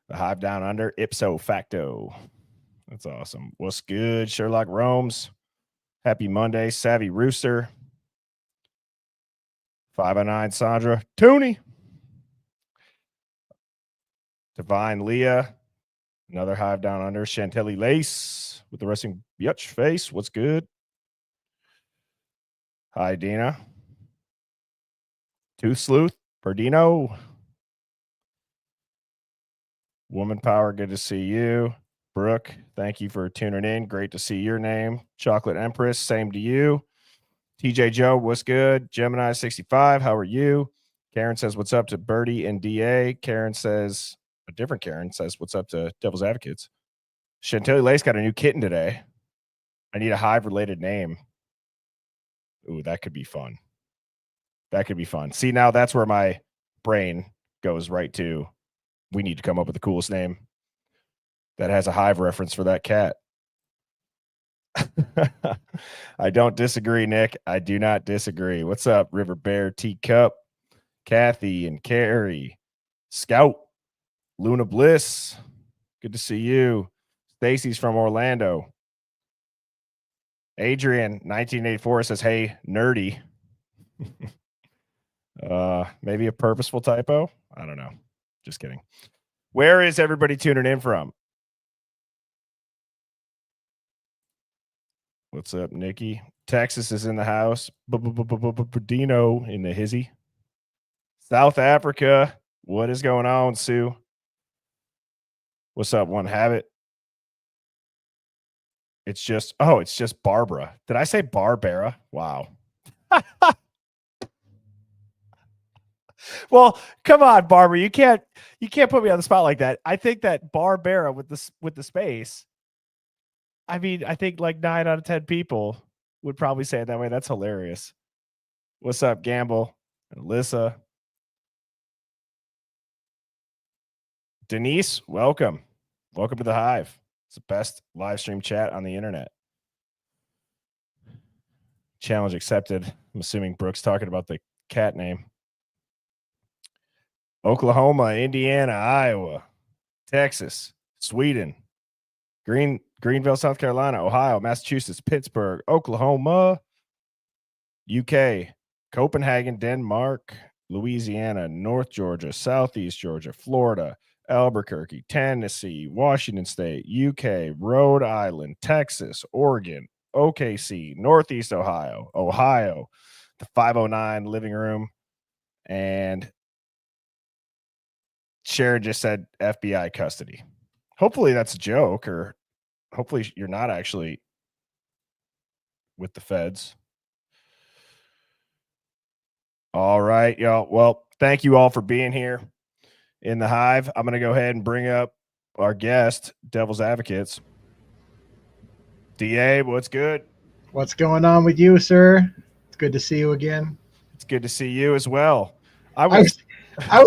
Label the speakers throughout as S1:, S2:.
S1: The Hive Down Under, ipso facto. That's awesome. What's good, Sherlock Romes? Happy Monday, Savvy Rooster. 509 Sandra. Tony. Divine Leah. Another Hive Down Under. Chantelli Lace with the resting Yutch face. What's good? Hi, Dina. Tooth Sleuth. Perdino. Woman Power, good to see you. Brooke, thank you for tuning in. Great to see your name. Chocolate Empress, same to you. TJ Joe, what's good? Gemini 65, how are you? Karen says, what's up to Birdie and DA? Karen says, a different Karen says, what's up to Devil's Advocates? Chantilly Lace got a new kitten today. I need a Hive-related name. Ooh, that could be fun. That could be fun. See, now that's where my brain goes right to. We need to come up with the coolest name that has a Hive reference for that cat. I don't disagree, Nick. I do not disagree. What's up, River Bear, Teacup, Kathy and Carrie, Scout, Luna Bliss. Good to see you. Stacy's from Orlando. Adrian, 1984, says, hey, nerdy. Maybe a purposeful typo. I don't know. Just kidding. Where is everybody tuning in from? What's up, Nikki? Texas is in the house. Dino in the hizzy. South Africa. What is going on, Sue? What's up, One Habit? It's just Barbara. Did I say Barbara? Wow. Well, come on, Barbara. You can't put me on the spot like that. I think that Barbara with the space. I mean, I think like 9 out of 10 people would probably say it that way. That's hilarious. What's up, Gamble and Alyssa? Denise, welcome. Welcome to the Hive. It's the best live stream chat on the internet. Challenge accepted. I'm assuming Brooke's talking about the cat name. Oklahoma, Indiana, Iowa, Texas, Sweden, Greenville, South Carolina, Ohio, Massachusetts, Pittsburgh, Oklahoma, UK, Copenhagen, Denmark, Louisiana, North Georgia, Southeast Georgia, Florida, Albuquerque, Tennessee, Washington State, UK, Rhode Island, Texas, Oregon, OKC, Northeast Ohio, the 509 living room, and Sharon just said FBI custody. Hopefully that's a joke, or hopefully you're not actually with the feds. All right, y'all. Well, thank you all for being here in the Hive. I'm going to go ahead and bring up our guest, Devil's Advocates. DA, what's good?
S2: What's going on with you, sir? It's good to see you again.
S1: It's good to see you as well.
S2: I was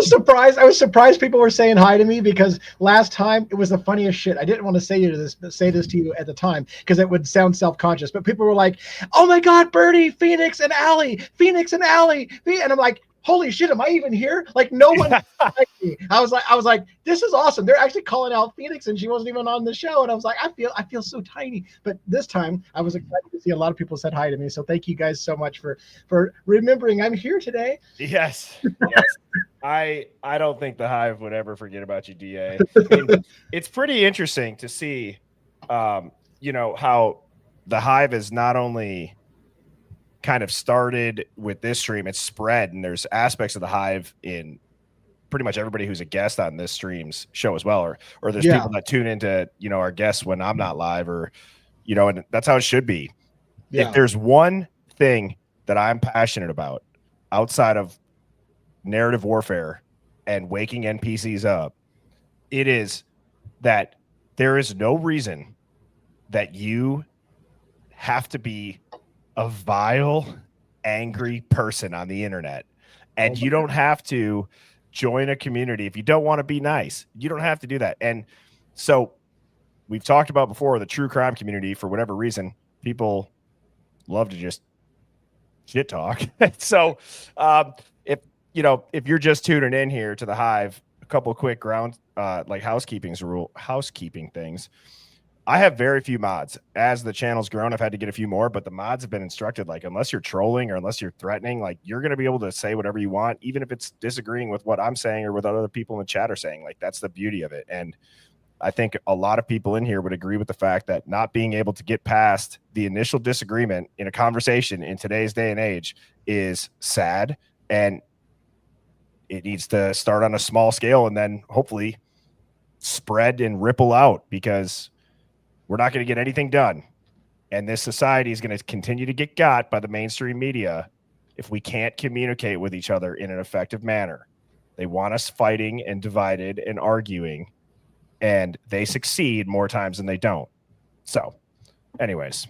S2: surprised. I was surprised people were saying hi to me, because last time it was the funniest shit. I didn't want to say this to you at the time because it would sound self-conscious. But people were like, "Oh my God, Birdie, Phoenix and Allie, and I'm like, holy shit, am I even here? Like, no one liked me. I was like, this is awesome. They're actually calling out Phoenix, and she wasn't even on the show. And I was like, I feel so tiny. But this time I was excited to see a lot of people said hi to me. So thank you guys so much for remembering I'm here today.
S1: Yes. I don't think the Hive would ever forget about you, DA. It's pretty interesting to see, how the Hive is not only kind of started with this stream, it's spread, and there's aspects of the Hive in pretty much everybody who's a guest on this stream's show as well, or there's people that tune into our guests when I'm not live, or and that's how it should be. If there's one thing that I'm passionate about outside of narrative warfare and waking NPCs up, it is that there is no reason that you have to be a vile, angry person on the internet, and you don't have to join a community if you don't want to be nice. You don't have to do that. And so we've talked about before, the true crime community, for whatever reason, people love to just shit talk. So if you're just tuning in here to the Hive, couple of quick housekeeping things. I have very few mods. As the channel's grown, I've had to get a few more, but the mods have been instructed, like, unless you're trolling or unless you're threatening, like, you're going to be able to say whatever you want, even if it's disagreeing with what I'm saying or what other people in the chat are saying. Like, that's the beauty of it. And I think a lot of people in here would agree with the fact that not being able to get past the initial disagreement in a conversation in today's day and age is sad, and it needs to start on a small scale and then hopefully spread and ripple out, because we're not going to get anything done. And this society is going to continue to get got by the mainstream media if we can't communicate with each other in an effective manner. They want us fighting and divided and arguing, and they succeed more times than they don't. So, anyways.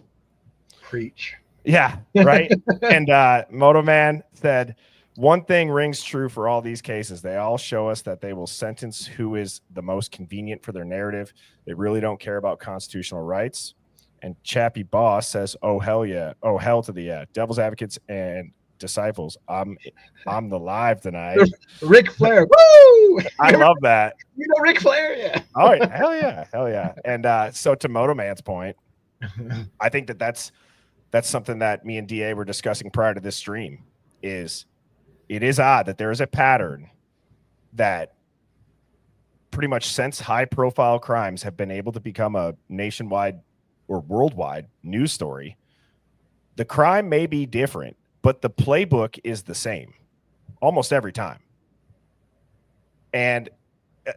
S2: Preach.
S1: Yeah, right? And Moto Man said, one thing rings true for all these cases. They all show us that they will sentence who is the most convenient for their narrative. They really don't care about constitutional rights. And Chappie Boss says, oh, hell yeah. Oh, hell to the yeah. Devil's advocates and disciples. I'm the live tonight.
S2: Ric Flair. Woo!
S1: I love that.
S2: You know Ric Flair? Yeah.
S1: Oh, hell yeah. Hell yeah. And so to Moto Man's point, I think that's something that me and DA were discussing prior to this stream. It is odd that there is a pattern that pretty much since high-profile crimes have been able to become a nationwide or worldwide news story, the crime may be different, but the playbook is the same almost every time. And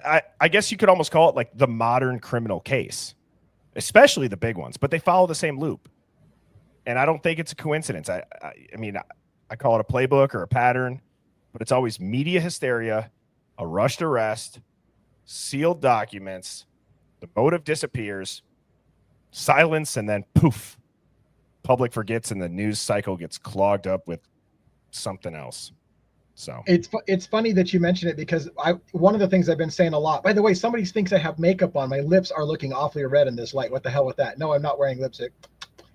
S1: I guess you could almost call it like the modern criminal case, especially the big ones, but they follow the same loop. And I don't think it's a coincidence. I mean, I call it a playbook or a pattern, but it's always media hysteria, a rushed arrest, sealed documents, the motive disappears, silence, and then poof, public forgets and the news cycle gets clogged up with something else. So
S2: it's funny that you mention it, because one of the things I've been saying a lot, by the way, somebody thinks I have makeup on. My lips are looking awfully red in this light. What the hell with that? No, I'm not wearing lipstick.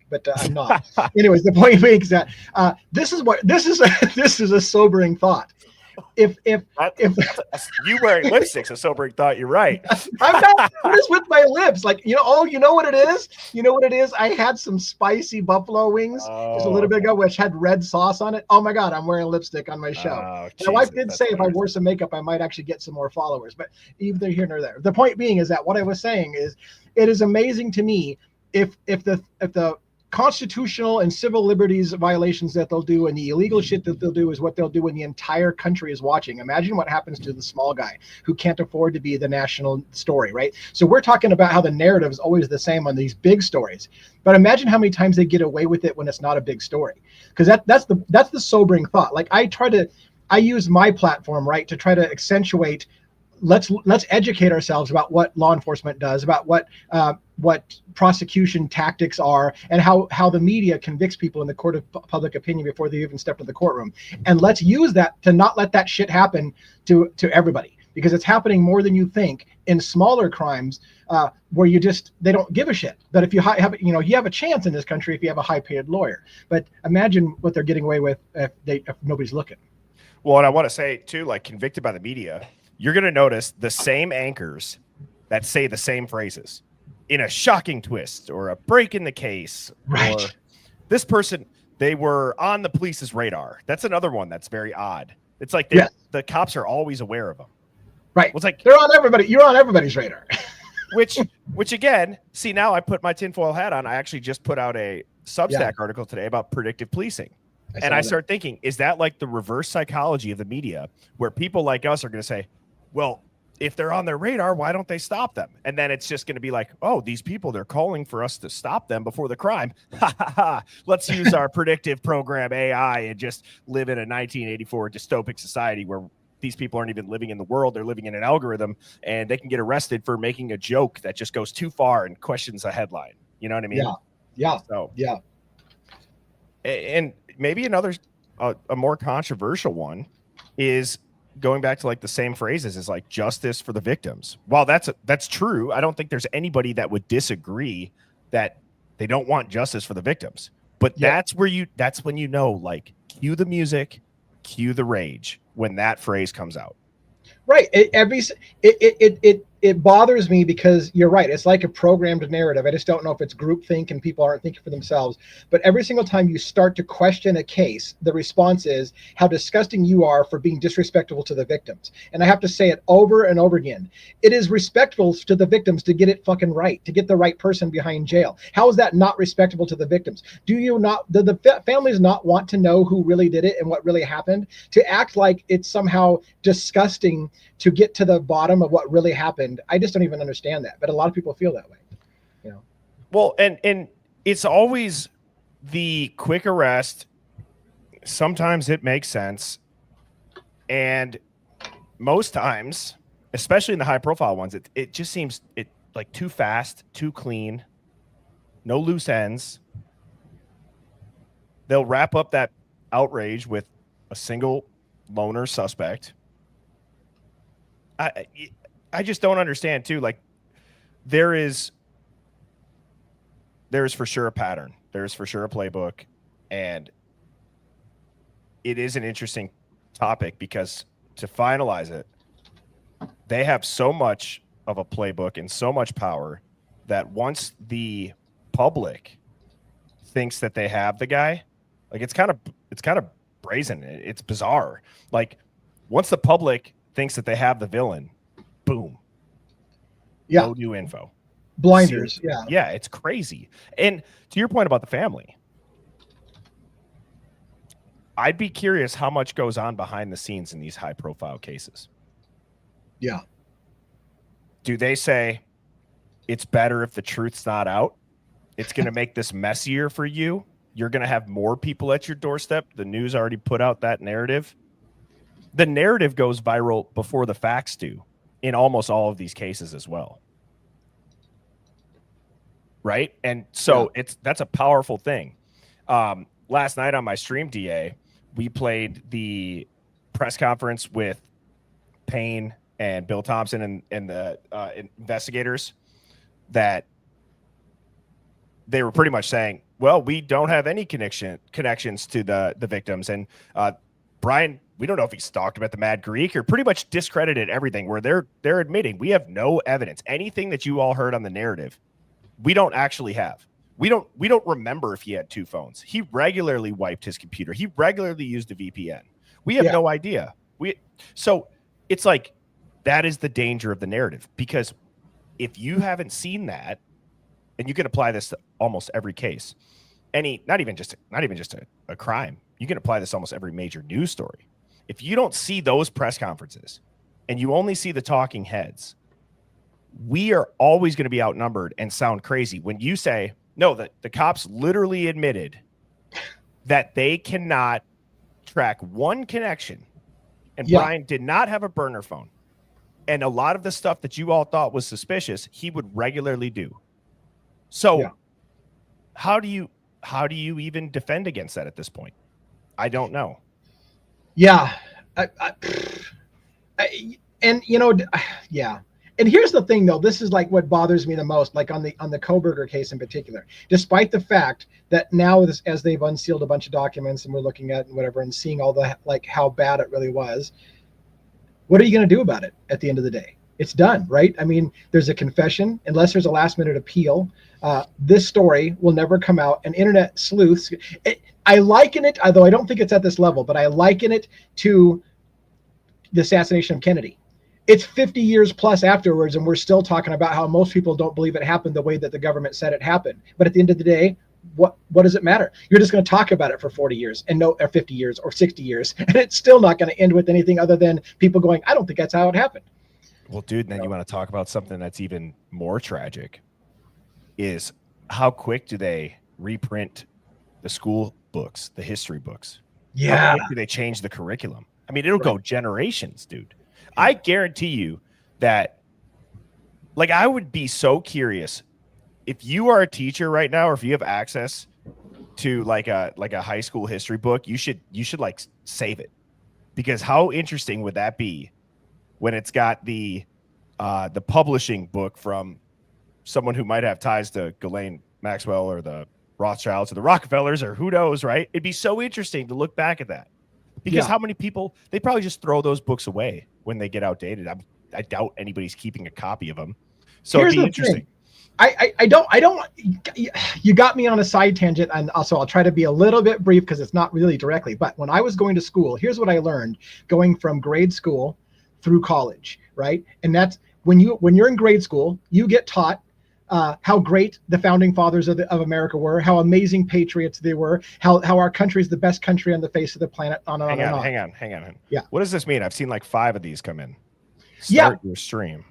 S2: But I'm not. Anyways, the point being is that this is a sobering thought. If
S1: you wearing lipstick's a sobering thought, you're right.
S2: I'm not just with my lips, like, you know what it is. You know what it is. I had some spicy buffalo wings just a little bit ago, which had red sauce on it. Oh my God, I'm wearing lipstick on my show. My wife did say if I wore some makeup, I might actually get some more followers. But either here nor there. The point being is that what I was saying is, it is amazing to me if the constitutional and civil liberties violations that they'll do and the illegal shit that they'll do is what they'll do when the entire country is watching. Imagine what happens to the small guy who can't afford to be the national story, right? So we're talking about how the narrative is always the same on these big stories, but imagine how many times they get away with it when it's not a big story. Because that's the sobering thought. Like, I use my platform, right, to try to accentuate. Let's educate ourselves about what law enforcement does, about what prosecution tactics are, and how the media convicts people in the court of public opinion before they even step to the courtroom. And let's use that to not let that shit happen to everybody, because it's happening more than you think in smaller crimes where they don't give a shit. But if you you have a chance in this country if you have a high-paid lawyer. But imagine what they're getting away with if nobody's looking.
S1: Well, and I want to say too, like, convicted by the media, you're going to notice the same anchors that say the same phrases in a shocking twist or a break in the case.
S2: Right.
S1: Or this person, they were on the police's radar. That's another one that's very odd. It's like the cops are always aware of them.
S2: Right.
S1: Well, it's like,
S2: they're on everybody. You're on everybody's radar.
S1: which again, see, now I put my tinfoil hat on. I actually just put out a Substack article today about predictive policing. And I start thinking, is that like the reverse psychology of the media, where people like us are going to say, well, if they're on their radar, why don't they stop them? And then it's just going to be like, oh, these people, they're calling for us to stop them before the crime. Let's use our predictive program AI and just live in a 1984 dystopic society where these people aren't even living in the world. They're living in an algorithm, and they can get arrested for making a joke that just goes too far and questions a headline. You know what I mean?
S2: Yeah.
S1: So,
S2: yeah.
S1: And maybe another, a more controversial one is going back to like the same phrases is like justice for the victims. While that's true, I don't think there's anybody that would disagree that they don't want justice for the victims. But that's when you know, like, cue the music, cue the rage when that phrase comes out.
S2: Right. It bothers me because you're right. It's like a programmed narrative. I just don't know if it's groupthink and people aren't thinking for themselves. But every single time you start to question a case, the response is how disgusting you are for being disrespectful to the victims. And I have to say it over and over again. It is respectful to the victims to get it fucking right, to get the right person behind jail. How is that not respectable to the victims? Do the families not want to know who really did it and what really happened? To act like it's somehow disgusting to get to the bottom of what really happened. I just don't even understand that. But a lot of people feel that way. You know.
S1: Well, and it's always the quick arrest. Sometimes it makes sense. And most times, especially in the high profile ones, it just seems like too fast, too clean, no loose ends. They'll wrap up that outrage with a single loner suspect. I just don't understand too. Like there is for sure a pattern. There's for sure a playbook, and it is an interesting topic because to finalize it, they have so much of a playbook and so much power that once the public thinks that they have the guy, like it's kind of brazen. It's bizarre. Like once the public thinks that they have the villain, boom.
S2: Yeah.
S1: No new info.
S2: Blinders.
S1: Yeah, it's crazy. And to your point about the family, I'd be curious how much goes on behind the scenes in these high profile cases.
S2: Yeah.
S1: Do they say it's better if the truth's not out? It's going to make this messier for you. You're going to have more people at your doorstep. The news already put out that narrative. The narrative goes viral before the facts do in almost all of these cases as well. Right. And so that's a powerful thing. Last night on my stream, DA, we played the press conference with Payne and Bill Thompson and the investigators that they were pretty much saying, well, we don't have any connections to the victims. And Brian, we don't know if he stalked him at the Mad Greek or pretty much discredited everything where they're admitting we have no evidence. Anything that you all heard on the narrative, we don't actually have. We don't remember if he had two phones. He regularly wiped his computer. He regularly used a VPN. We have no idea. So it's like that is the danger of the narrative, because if you haven't seen that, and you can apply this to almost every case, not even just a crime. You can apply this to almost every major news story. If you don't see those press conferences and you only see the talking heads, we are always going to be outnumbered and sound crazy when you say, no, the cops literally admitted that they cannot track one connection. And Brian did not have a burner phone. And a lot of the stuff that you all thought was suspicious, he would regularly do. So how do you even defend against that at this point? I don't know.
S2: Yeah. And here's the thing, though. This is like what bothers me the most, like on the Koberger case in particular, despite the fact that now as they've unsealed a bunch of documents and we're looking at whatever and seeing all the, like how bad it really was. What are you going to do about it at the end of the day? It's done, right? I mean, there's a confession, unless there's a last minute appeal. This story will never come out. And internet sleuths, I liken it, although I don't think it's at this level, but I liken it to the assassination of Kennedy. It's 50 years plus afterwards, and we're still talking about how most people don't believe it happened the way that the government said it happened. But at the end of the day, what does it matter? You're just going to talk about it for 40 years or 50 years or 60 years, and it's still not going to end with anything other than people going, I don't think that's how it happened.
S1: Well, dude, then you want to talk about something that's even more tragic is how quick do they reprint the school books, the history books?
S2: Yeah.
S1: How quick do they change the curriculum? I mean, it'll go generations, dude. I guarantee you that, like, I would be so curious if you are a teacher right now, or if you have access to like a high school history book, you should like save it, because how interesting would that be when it's got the publishing book from someone who might have ties to Ghislaine Maxwell or the Rothschilds or the Rockefellers or who knows, right? It'd be so interesting to look back at that. Because how many people, they probably just throw those books away when they get outdated. I doubt anybody's keeping a copy of them. So
S2: Here's
S1: it'd be
S2: the
S1: interesting.
S2: thing. I don't, you got me on a side tangent, and also I'll try to be a little bit brief because it's not really directly, but when I was going to school, here's what I learned going from grade school through college, right? And that's when you're in grade school, you get taught how great the founding fathers of America were, how amazing patriots they were, how our country is the best country on the face of the planet, on and on.
S1: Hang on.
S2: Yeah.
S1: What does this mean? I've seen like 5 of these come in.
S2: Start
S1: your stream.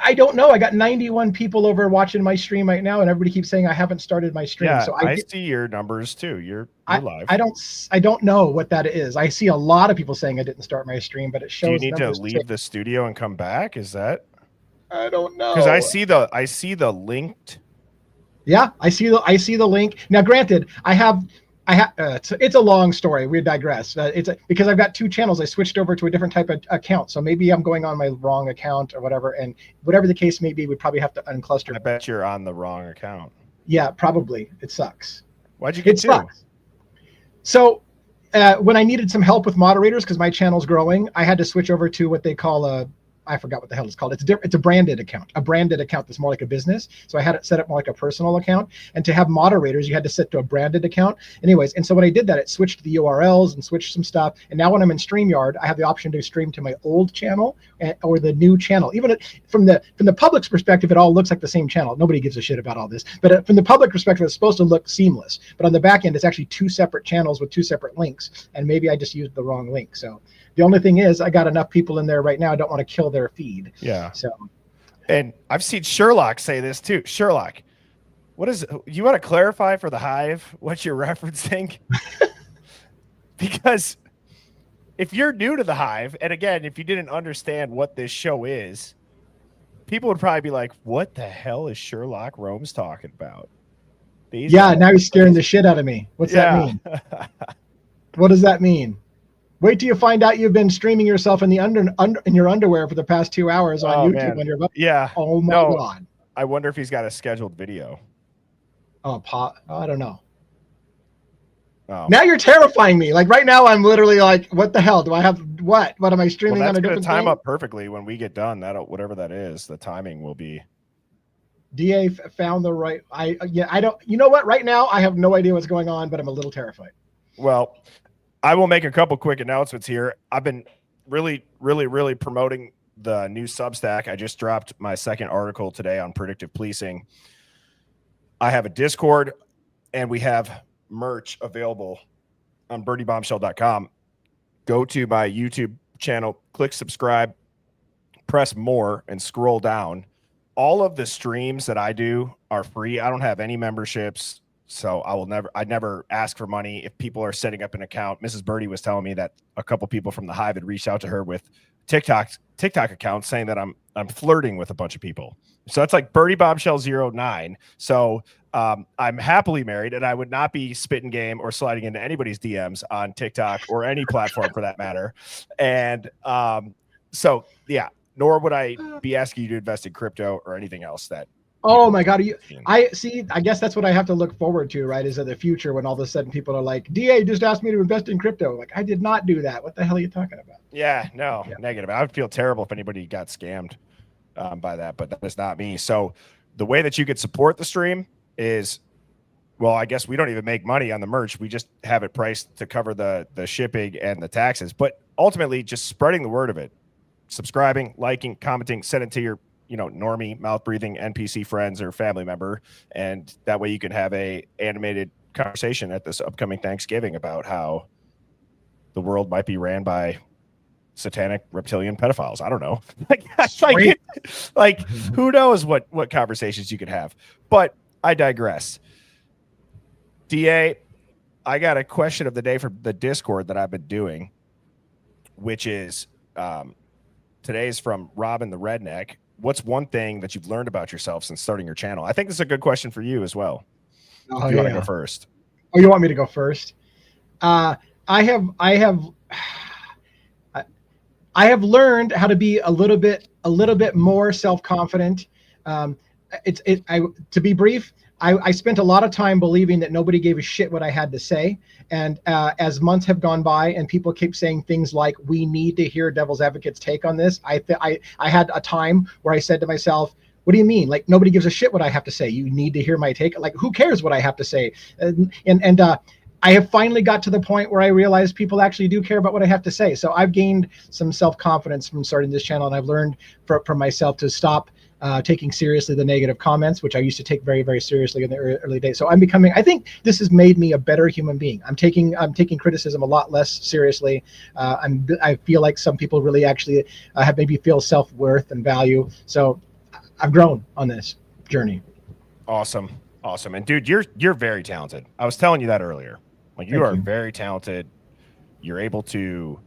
S2: I don't know. I got 91 people over watching my stream right now, and everybody keeps saying I haven't started my stream.
S1: Yeah,
S2: so
S1: I see your numbers too. You're live.
S2: I don't know what that is. I see a lot of people saying I didn't start my stream, but it shows.
S1: Do you need to leave the studio and come back? Is that?
S2: I don't know.
S1: Because I see the linked.
S2: Yeah, I see the link. Now, granted, it's a long story. We digress. Because I've got 2 channels. I switched over to a different type of account, so maybe I'm going on my wrong account or whatever. And whatever the case may be, we probably have to uncluster.
S1: I bet you're on the wrong account.
S2: Yeah, probably. It sucks.
S1: Why'd you get 2?
S2: Sucks. So when I needed some help with moderators, because my channel's growing, I had to switch over to what they call I forgot what the hell it's called. It's a branded account. A branded account that's more like a business. So I had it set up more like a personal account. And to have moderators, you had to set to a branded account. Anyways, and so when I did that, it switched the URLs and switched some stuff. And now when I'm in StreamYard, I have the option to stream to my old channel or the new channel. Even from the public's perspective, it all looks like the same channel. Nobody gives a shit about all this. But from the public perspective, it's supposed to look seamless. But on the back end, it's actually 2 separate channels with 2 separate links. And maybe I just used the wrong link. So the only thing is, I got enough people in there right now. I don't want to kill their feed.
S1: Yeah.
S2: So,
S1: and I've seen Sherlock say this too. Sherlock, you want to clarify for the Hive what you're referencing? Because if you're new to the Hive, and again, if you didn't understand what this show is, people would probably be like, "What the hell is Sherlock Rome's talking about?"
S2: Now he's scaring the shit out of me. What's that mean? What does that mean? Wait till you find out you've been streaming yourself in in your underwear for the past 2 hours on YouTube. When you're oh my god!
S1: I wonder if he's got a scheduled video.
S2: I don't know.
S1: Oh.
S2: Now you're terrifying me. Like right now, I'm literally like, what the hell? Do I have what? What am I streaming on a different
S1: time up perfectly when we get done. Whatever that is, the timing will be.
S2: DA found the right. I don't. You know what? Right now, I have no idea what's going on, but I'm a little terrified.
S1: Well, I will make a couple quick announcements here. I've been really, really, really promoting the new Substack. I just dropped my 2nd article today on predictive policing. I have a Discord, and we have merch available on birdiebombshell.com. Go to my YouTube channel, click subscribe, press more, and scroll down. All of the streams that I do are free. I don't have any memberships. So I never ask for money. If people are setting up an account, Mrs. Birdie was telling me that a couple people from the Hive had reached out to her with TikTok accounts saying that I'm flirting with a bunch of people. So that's like Birdie Bombshell 09. So I'm happily married, and I would not be spitting game or sliding into anybody's DMs on TikTok or any platform for that matter. And so yeah, nor would I be asking you to invest in crypto or anything else that.
S2: Oh my God. I guess that's what I have to look forward to, right? Is in the future when all of a sudden people are like, DA just asked me to invest in crypto. Like, I did not do that. What the hell are you talking about?
S1: Yeah, no, negative. I would feel terrible if anybody got scammed by that, but that is not me. So the way that you could support the stream is, well, I guess we don't even make money on the merch. We just have it priced to cover the shipping and the taxes, but ultimately just spreading the word of it, subscribing, liking, commenting, send it to your normie, mouth-breathing NPC friends or family member, and that way you can have a animated conversation at this upcoming Thanksgiving about how the world might be ran by satanic reptilian pedophiles. I don't know. like who knows what conversations you could have. But I digress. DA, I got a question of the day from the Discord that I've been doing, which is today's from Robin the Redneck. What's one thing that you've learned about yourself since starting your channel? I think this is a good question for you as well.
S2: Oh,
S1: if you want to go first.
S2: Oh, you want me to go first? I have learned how to be a little bit more self-confident. To be brief, I spent a lot of time believing that nobody gave a shit what I had to say. And as months have gone by and people keep saying things like, we need to hear Devil's Advocate's take on this, I had a time where I said to myself, what do you mean? Like, nobody gives a shit what I have to say. You need to hear my take. Like, who cares what I have to say? And I have finally got to the point where I realize people actually do care about what I have to say. So I've gained some self-confidence from starting this channel, and I've learned from myself to stop taking seriously the negative comments, which I used to take very, very seriously in the early days. So I think this has made me a better human being. I'm taking criticism a lot less seriously. I feel like some people really actually have maybe feel self-worth and value. So I've grown on this journey.
S1: Awesome. And dude, you're very talented. I was telling you that earlier. Like, you are very talented. You're able to,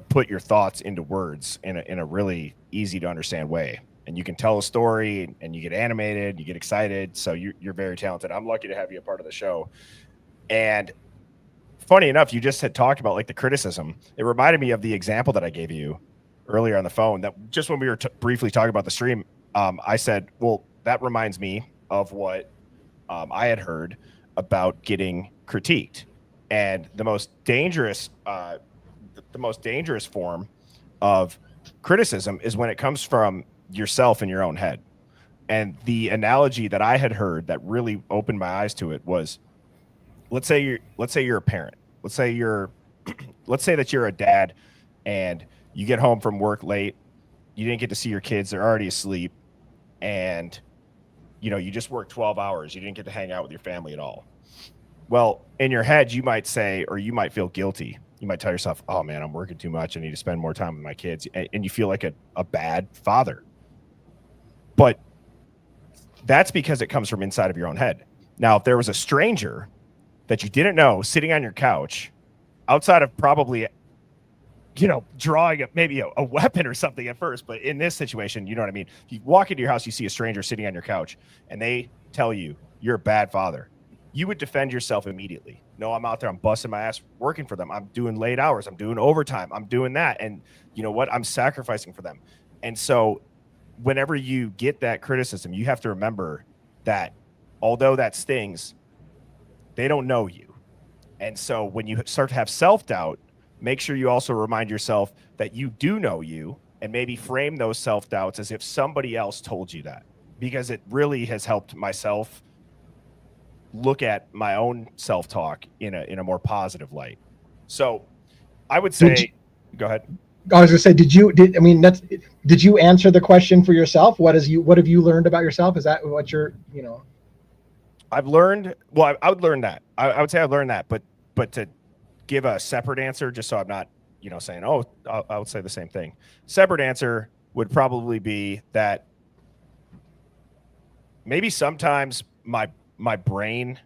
S1: put your thoughts into words in a really easy to understand way. And you can tell a story, and you get animated, you get excited. So you're very talented. I'm lucky to have you a part of the show. And funny enough, you just had talked about like the criticism. It reminded me of the example that I gave you earlier on the phone, that just when we were briefly talking about the stream, I said, well, that reminds me of what I had heard about getting critiqued. And the most dangerous form of criticism is when it comes from yourself in your own head. And the analogy that I had heard that really opened my eyes to it was, let's say you're a parent. Let's say that you're a dad, and you get home from work late. You didn't get to see your kids. They're already asleep. And, you just worked 12 hours. You didn't get to hang out with your family at all. Well, in your head, you might say, or you might feel guilty. You might tell yourself, oh man, I'm working too much. I need to spend more time with my kids. And you feel like a bad father. But that's because it comes from inside of your own head. Now, if there was a stranger that you didn't know sitting on your couch, outside of probably, drawing maybe a weapon or something at first, but in this situation, you know what I mean? If you walk into your house, you see a stranger sitting on your couch, and they tell you you're a bad father, you would defend yourself immediately. No, I'm out there, I'm busting my ass working for them. I'm doing late hours. I'm doing overtime. I'm doing that. And you know what? I'm sacrificing for them. And so whenever you get that criticism, you have to remember that although that stings, they don't know you. And so when you start to have self-doubt, make sure you also remind yourself that you do know you, and maybe frame those self-doubts as if somebody else told you that, because it really has helped myself look at my own self-talk in a more positive light. So I would say, go ahead.
S2: I was gonna say, did you answer the question for yourself? What have you learned about yourself? Is that what you're,
S1: I've learned, well, I would learn that. I would say I've learned that, but to give a separate answer, just so I'm not, saying, oh, I would say the same thing. Separate answer would probably be that maybe sometimes my brain,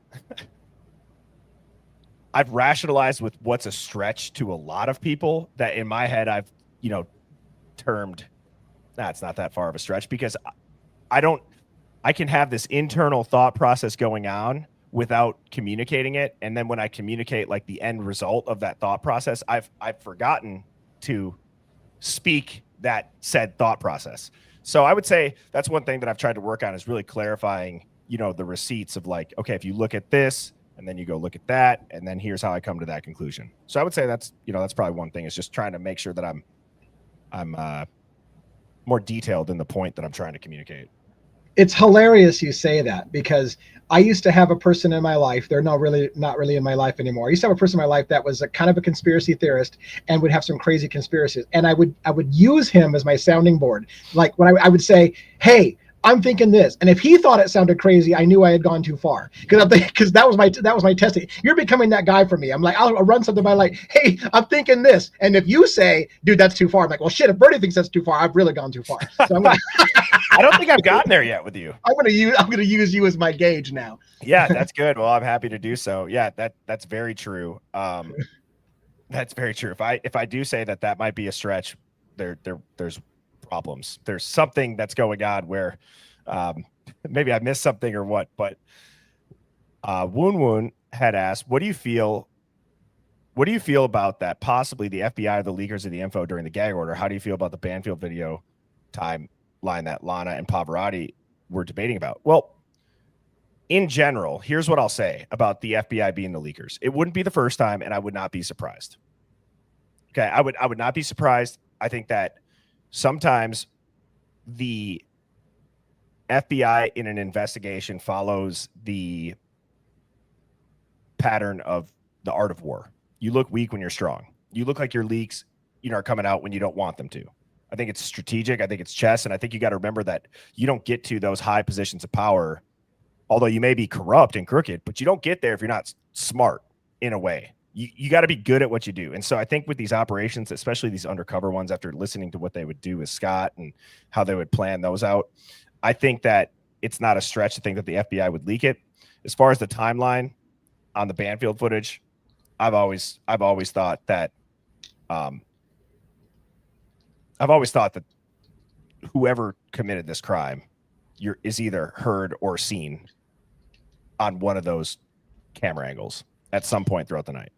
S1: I've rationalized with what's a stretch to a lot of people, that in my head I've, termed, it's not that far of a stretch, because I can have this internal thought process going on without communicating it. And then when I communicate like the end result of that thought process, I've forgotten to speak that said thought process. So I would say that's one thing that I've tried to work on, is really clarifying, the receipts of like, okay, if you look at this and then you go look at that, and then here's how I come to that conclusion. So I would say that's probably one thing, is just trying to make sure that I'm more detailed in the point that I'm trying to communicate.
S2: It's hilarious you say that, because I used to have a person in my life. They're not really in my life anymore. I used to have a person in my life that was a kind of a conspiracy theorist and would have some crazy conspiracies. And I would use him as my sounding board. Like when I would say, hey, I'm thinking this, and if he thought it sounded crazy, I knew I had gone too far, because that was my testing. You're becoming that guy for me. I'm like, I'll run something by like, hey, I'm thinking this, and if you say, dude, that's too far, I'm like, well, shit. If Birdie thinks that's too far, I've really gone too far. So I'm gonna,
S1: I don't think I've gotten there yet with you.
S2: I'm gonna use you as my gauge now.
S1: Yeah, that's good. Well, I'm happy to do so. Yeah, that's very true. That's very true. If I do say that might be a stretch, there's problems. There's something that's going on where maybe I missed something or what. But Woon Woon had asked, what do you feel about that? Possibly the FBI or the leakers of the info during the gag order. How do you feel about the Banfield video timeline that Lana and Pavarotti were debating about? Well, in general, here's what I'll say about the FBI being the leakers. It wouldn't be the first time, and I would not be surprised. Okay, I would not be surprised. I think that sometimes the FBI in an investigation follows the pattern of the art of war. You look weak when you're strong. You look like your leaks, are coming out when you don't want them to. I think it's strategic. I think it's chess. And I think you got to remember that you don't get to those high positions of power, although you may be corrupt and crooked, but you don't get there if you're not smart in a way. You got to be good at what you do. And so I think with these operations, especially these undercover ones, after listening to what they would do with Scott and how they would plan those out, I think that it's not a stretch to think that the FBI would leak it. As far as the timeline on the Banfield footage, I've always thought that whoever committed this crime is either heard or seen on one of those camera angles at some point throughout the night.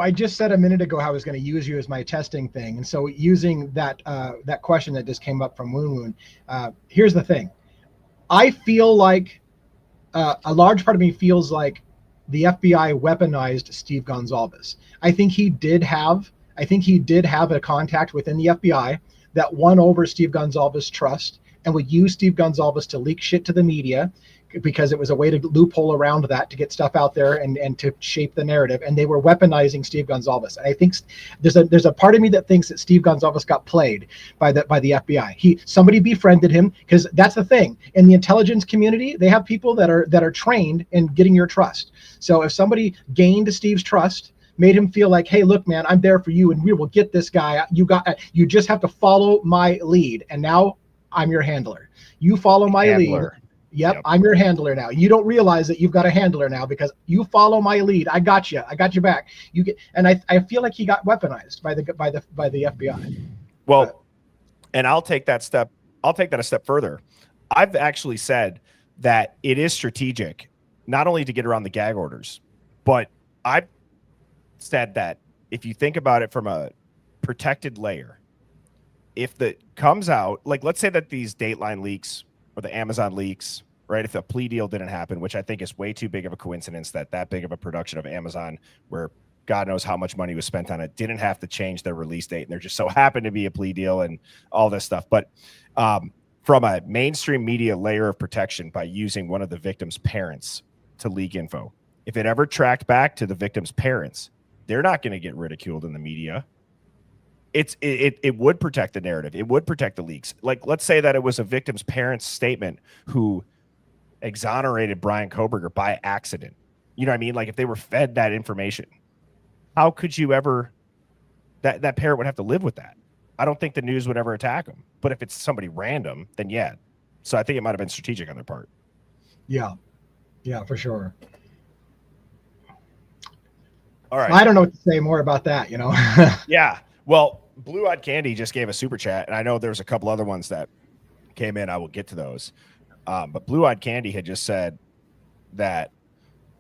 S2: I just said a minute ago how I was going to use you as my testing thing. And so using that question that just came up from Woon Woon, here's the thing. I feel like a large part of me feels like the FBI weaponized Steve Gonsalves. I think he did have a contact within the FBI that won over Steve Gonsalves' trust and would use Steve Gonsalves to leak shit to the media because it was a way to loophole around that to get stuff out there and to shape the narrative. And they were weaponizing Steve Gonsalves. And I think there's a part of me that thinks that Steve Gonsalves got played by the FBI. Somebody befriended him, because that's the thing. In the intelligence community, they have people that are trained in getting your trust. So if somebody gained Steve's trust, made him feel like, hey, look, man, I'm there for you and we will get this guy. You just have to follow my lead. And now I'm your handler. You follow my lead. Yep, I'm your handler now. You don't realize that you've got a handler now because you follow my lead. I got you. I got your back. I feel like he got weaponized by the FBI.
S1: Well, and I'll take that a step further. I've actually said that it is strategic, not only to get around the gag orders, but I've said that if you think about it from a protected layer, if that comes out, like let's say that these Dateline leaks or the Amazon leaks, right? If a plea deal didn't happen, which I think is way too big of a coincidence that big of a production of Amazon, where God knows how much money was spent on it, didn't have to change their release date. And there just so happened to be a plea deal and all this stuff. But from a mainstream media layer of protection by using one of the victim's parents to leak info, if it ever tracked back to the victim's parents, they're not going to get ridiculed in the media. It would protect the narrative. It would protect the leaks. Like, let's say that it was a victim's parents' statement who exonerated Brian Koberger by accident. You know what I mean? Like, if they were fed that information, how could you ever, that parent would have to live with that. I don't think the news would ever attack them. But if it's somebody random, then yeah. So I think it might have been strategic on their part.
S2: Yeah, for sure.
S1: All right.
S2: I don't know what to say more about that,
S1: Yeah. Well, Blue Eyed Candy just gave a super chat, and I know there's a couple other ones that came in. I will get to those. But Blue Eyed Candy had just said that,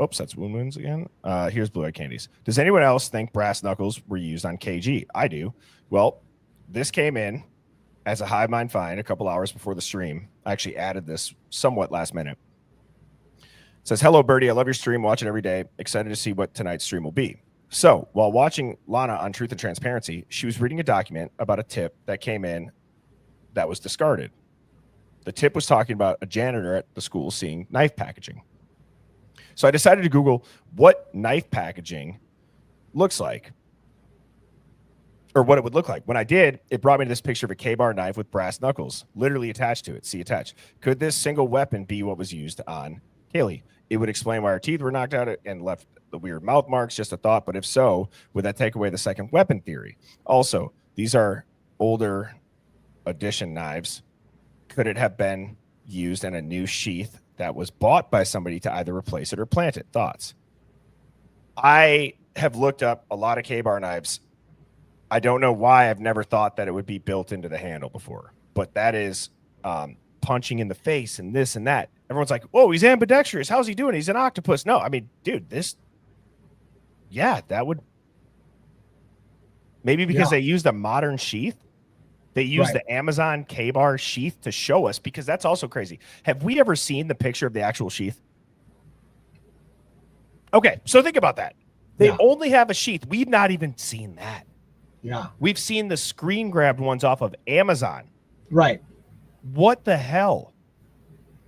S1: oops, that's Woon Woon's again. Here's Blue Eyed Candy's. Does anyone else think brass knuckles were used on KG? I do. Well, this came in as a Hive Mind find a couple hours before the stream. I actually added this somewhat last minute. It says, hello, Birdie. I love your stream. Watch it every day. Excited to see what tonight's stream will be. So while watching Lana on Truth and Transparency, she was reading a document about a tip that came in that was discarded. The tip was talking about a janitor at the school seeing knife packaging. So I decided to Google what knife packaging looks like, or what it would look like. When I did, it brought me to this picture of a K-bar knife with brass knuckles literally attached to it. See attached. Could this single weapon be what was used on Kaylee? It would explain why her teeth were knocked out and left the weird mouth marks. Just a thought, but if so, would that take away the second weapon theory? Also, these are older edition knives. Could it have been used in a new sheath that was bought by somebody to either replace it or plant it? Thoughts? I have looked up a lot of K-bar knives. I don't know why I've never thought that it would be built into the handle before, but that is punching in the face and this and that. Everyone's like, whoa, he's ambidextrous. How's he doing? He's an octopus. No, I mean, dude, that would maybe because they used a modern sheath. They used the Amazon K-bar sheath to show us, because that's also crazy. Have we ever seen the picture of the actual sheath? Okay, so think about that. They
S2: Yeah.
S1: only have a sheath. We've not even seen that.
S2: Yeah.
S1: We've seen the screen grabbed ones off of Amazon.
S2: Right.
S1: What the hell?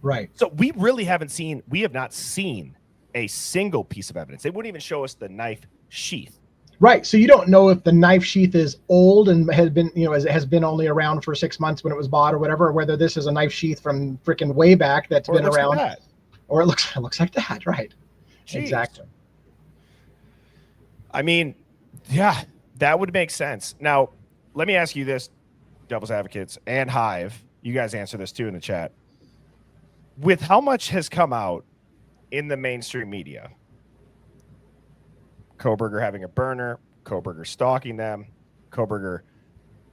S2: Right.
S1: So we have not seen a single piece of evidence. They wouldn't even show us the knife sheath.
S2: Right. So you don't know if the knife sheath is old and has been, has been only around for 6 months when it was bought or whatever, or whether this is a knife sheath from freaking way back that's been around.
S1: Like that.
S2: Or it looks like that. Right.
S1: Jeez.
S2: Exactly.
S1: I mean, yeah, that would make sense. Now, let me ask you this, Devil's Advocates and Hive. You guys answer this too in the chat. With how much has come out in the mainstream media, Kohberger having a burner, Kohberger stalking them, Kohberger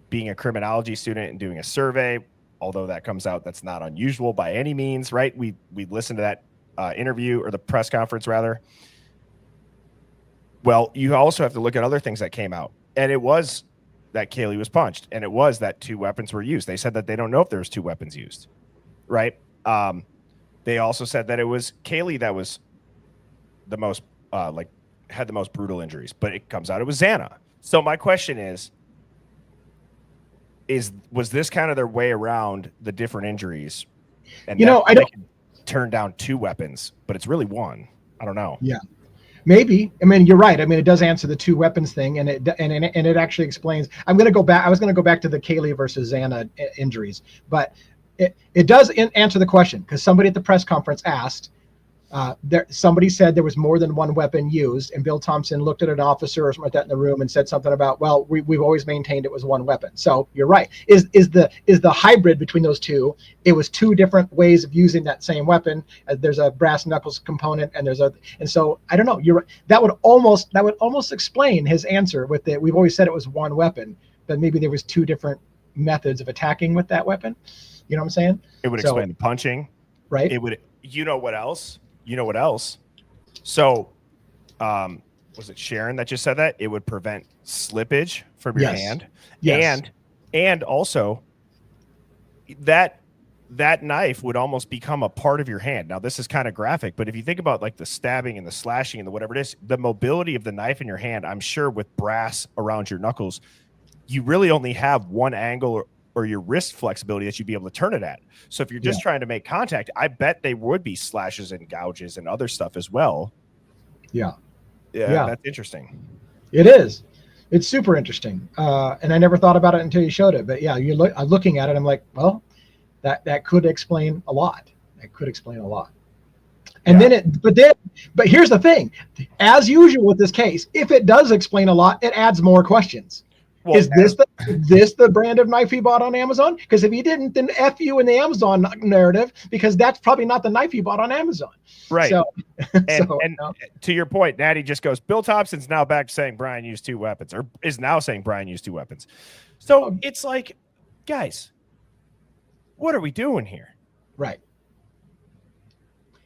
S1: being a criminology student and doing a survey, although that comes out, that's not unusual by any means, right? We listened to that interview, or the press conference rather. Well, you also have to look at other things that came out, and it was that Kaylee was punched, and it was that 2 weapons were used. They said that they don't know if there was 2 weapons used, right? They also said that it was Kaylee that was the most had the most brutal injuries, but it comes out it was Xana. So my question is was this kind of their way around the different injuries? And
S2: I don't
S1: turn down 2 weapons, but it's really 1. I don't know.
S2: Yeah. Maybe. I mean, you're right. I mean, it does answer the 2 weapons thing, and it actually explains. I was going to go back to the Kaylee versus Xana injuries, but it does answer the question, because somebody at the press conference asked. Somebody said there was more than 1 weapon used, and Bill Thompson looked at an officer or something like that in the room and said something about, well, we've always maintained it was 1 weapon. So you're right. Is the hybrid between those 2? It was 2 different ways of using that same weapon. There's a brass knuckles component, and so I don't know. You're right. That would almost explain his answer with the, we've always said it was 1 weapon, but maybe there was 2 different methods of attacking with that weapon. You know what I'm saying?
S1: It would explain the punching,
S2: right?
S1: It would. You know what else? So, was it Sharon that just said that? It would prevent slippage from your hand.
S2: Yes.
S1: And also that knife would almost become a part of your hand. Now, this is kind of graphic, but if you think about like the stabbing and the slashing and the whatever it is, the mobility of the knife in your hand, I'm sure with brass around your knuckles, you really only have one angle or your wrist flexibility that you'd be able to turn it at. So if you're just trying to make contact, I bet they would be slashes and gouges and other stuff as well.
S2: Yeah.
S1: That's interesting.
S2: It is. It's super interesting. And I never thought about it until you showed it. But yeah, I'm looking at it. I'm like, well, that could explain a lot. That could explain a lot. And but here's the thing. As usual with this case, if it does explain a lot, it adds more questions. Well, is this the brand of knife he bought on Amazon? Because if he didn't, then F you in the Amazon narrative, because that's probably not the knife he bought on Amazon.
S1: Right.
S2: So,
S1: and to your point, Natty just goes, Bill Thompson's now back to saying Brian used 2 weapons, or is now saying Brian used 2 weapons. So it's like, guys, what are we doing here?
S2: Right.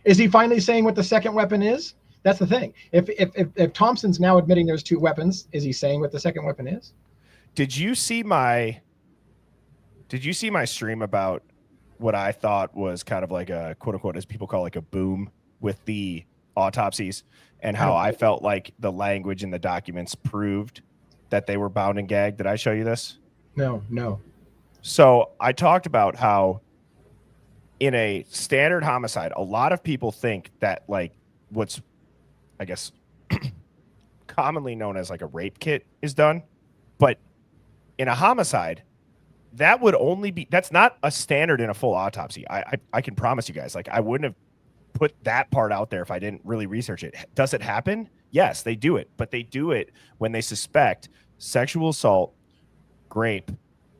S2: Is he finally saying what the second weapon is? That's the thing. If Thompson's now admitting there's 2 weapons, is he saying what the second weapon is?
S1: Did you see my stream about what I thought was kind of like a quote unquote, as people call like a boom with the autopsies, and how I felt like the language in the documents proved that they were bound and gagged? Did I show you this?
S2: No.
S1: So I talked about how in a standard homicide, a lot of people think that like what's, I guess, commonly known as like a rape kit is done, but in a homicide, that would only be, that's not a standard in a full autopsy. I can promise you guys, like I wouldn't have put that part out there if I didn't really research it. Does it happen? Yes, they do it, but they do it when they suspect sexual assault, rape,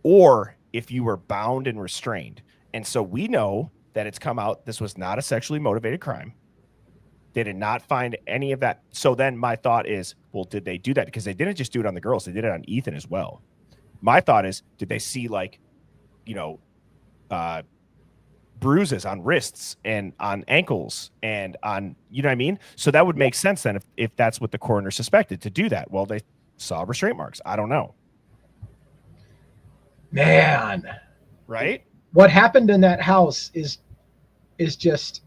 S1: or if you were bound and restrained. And so we know that it's come out, this was not a sexually motivated crime. They did not find any of that. So then my thought is, well, did they do that? Because they didn't just do it on the girls. They did it on Ethan as well. My thought is, did they see like, bruises on wrists and on ankles and on, you know what I mean? So that would make sense then if that's what the coroner suspected, to do that. Well, they saw restraint marks. I don't know.
S2: Man.
S1: Right?
S2: What happened in that house is just,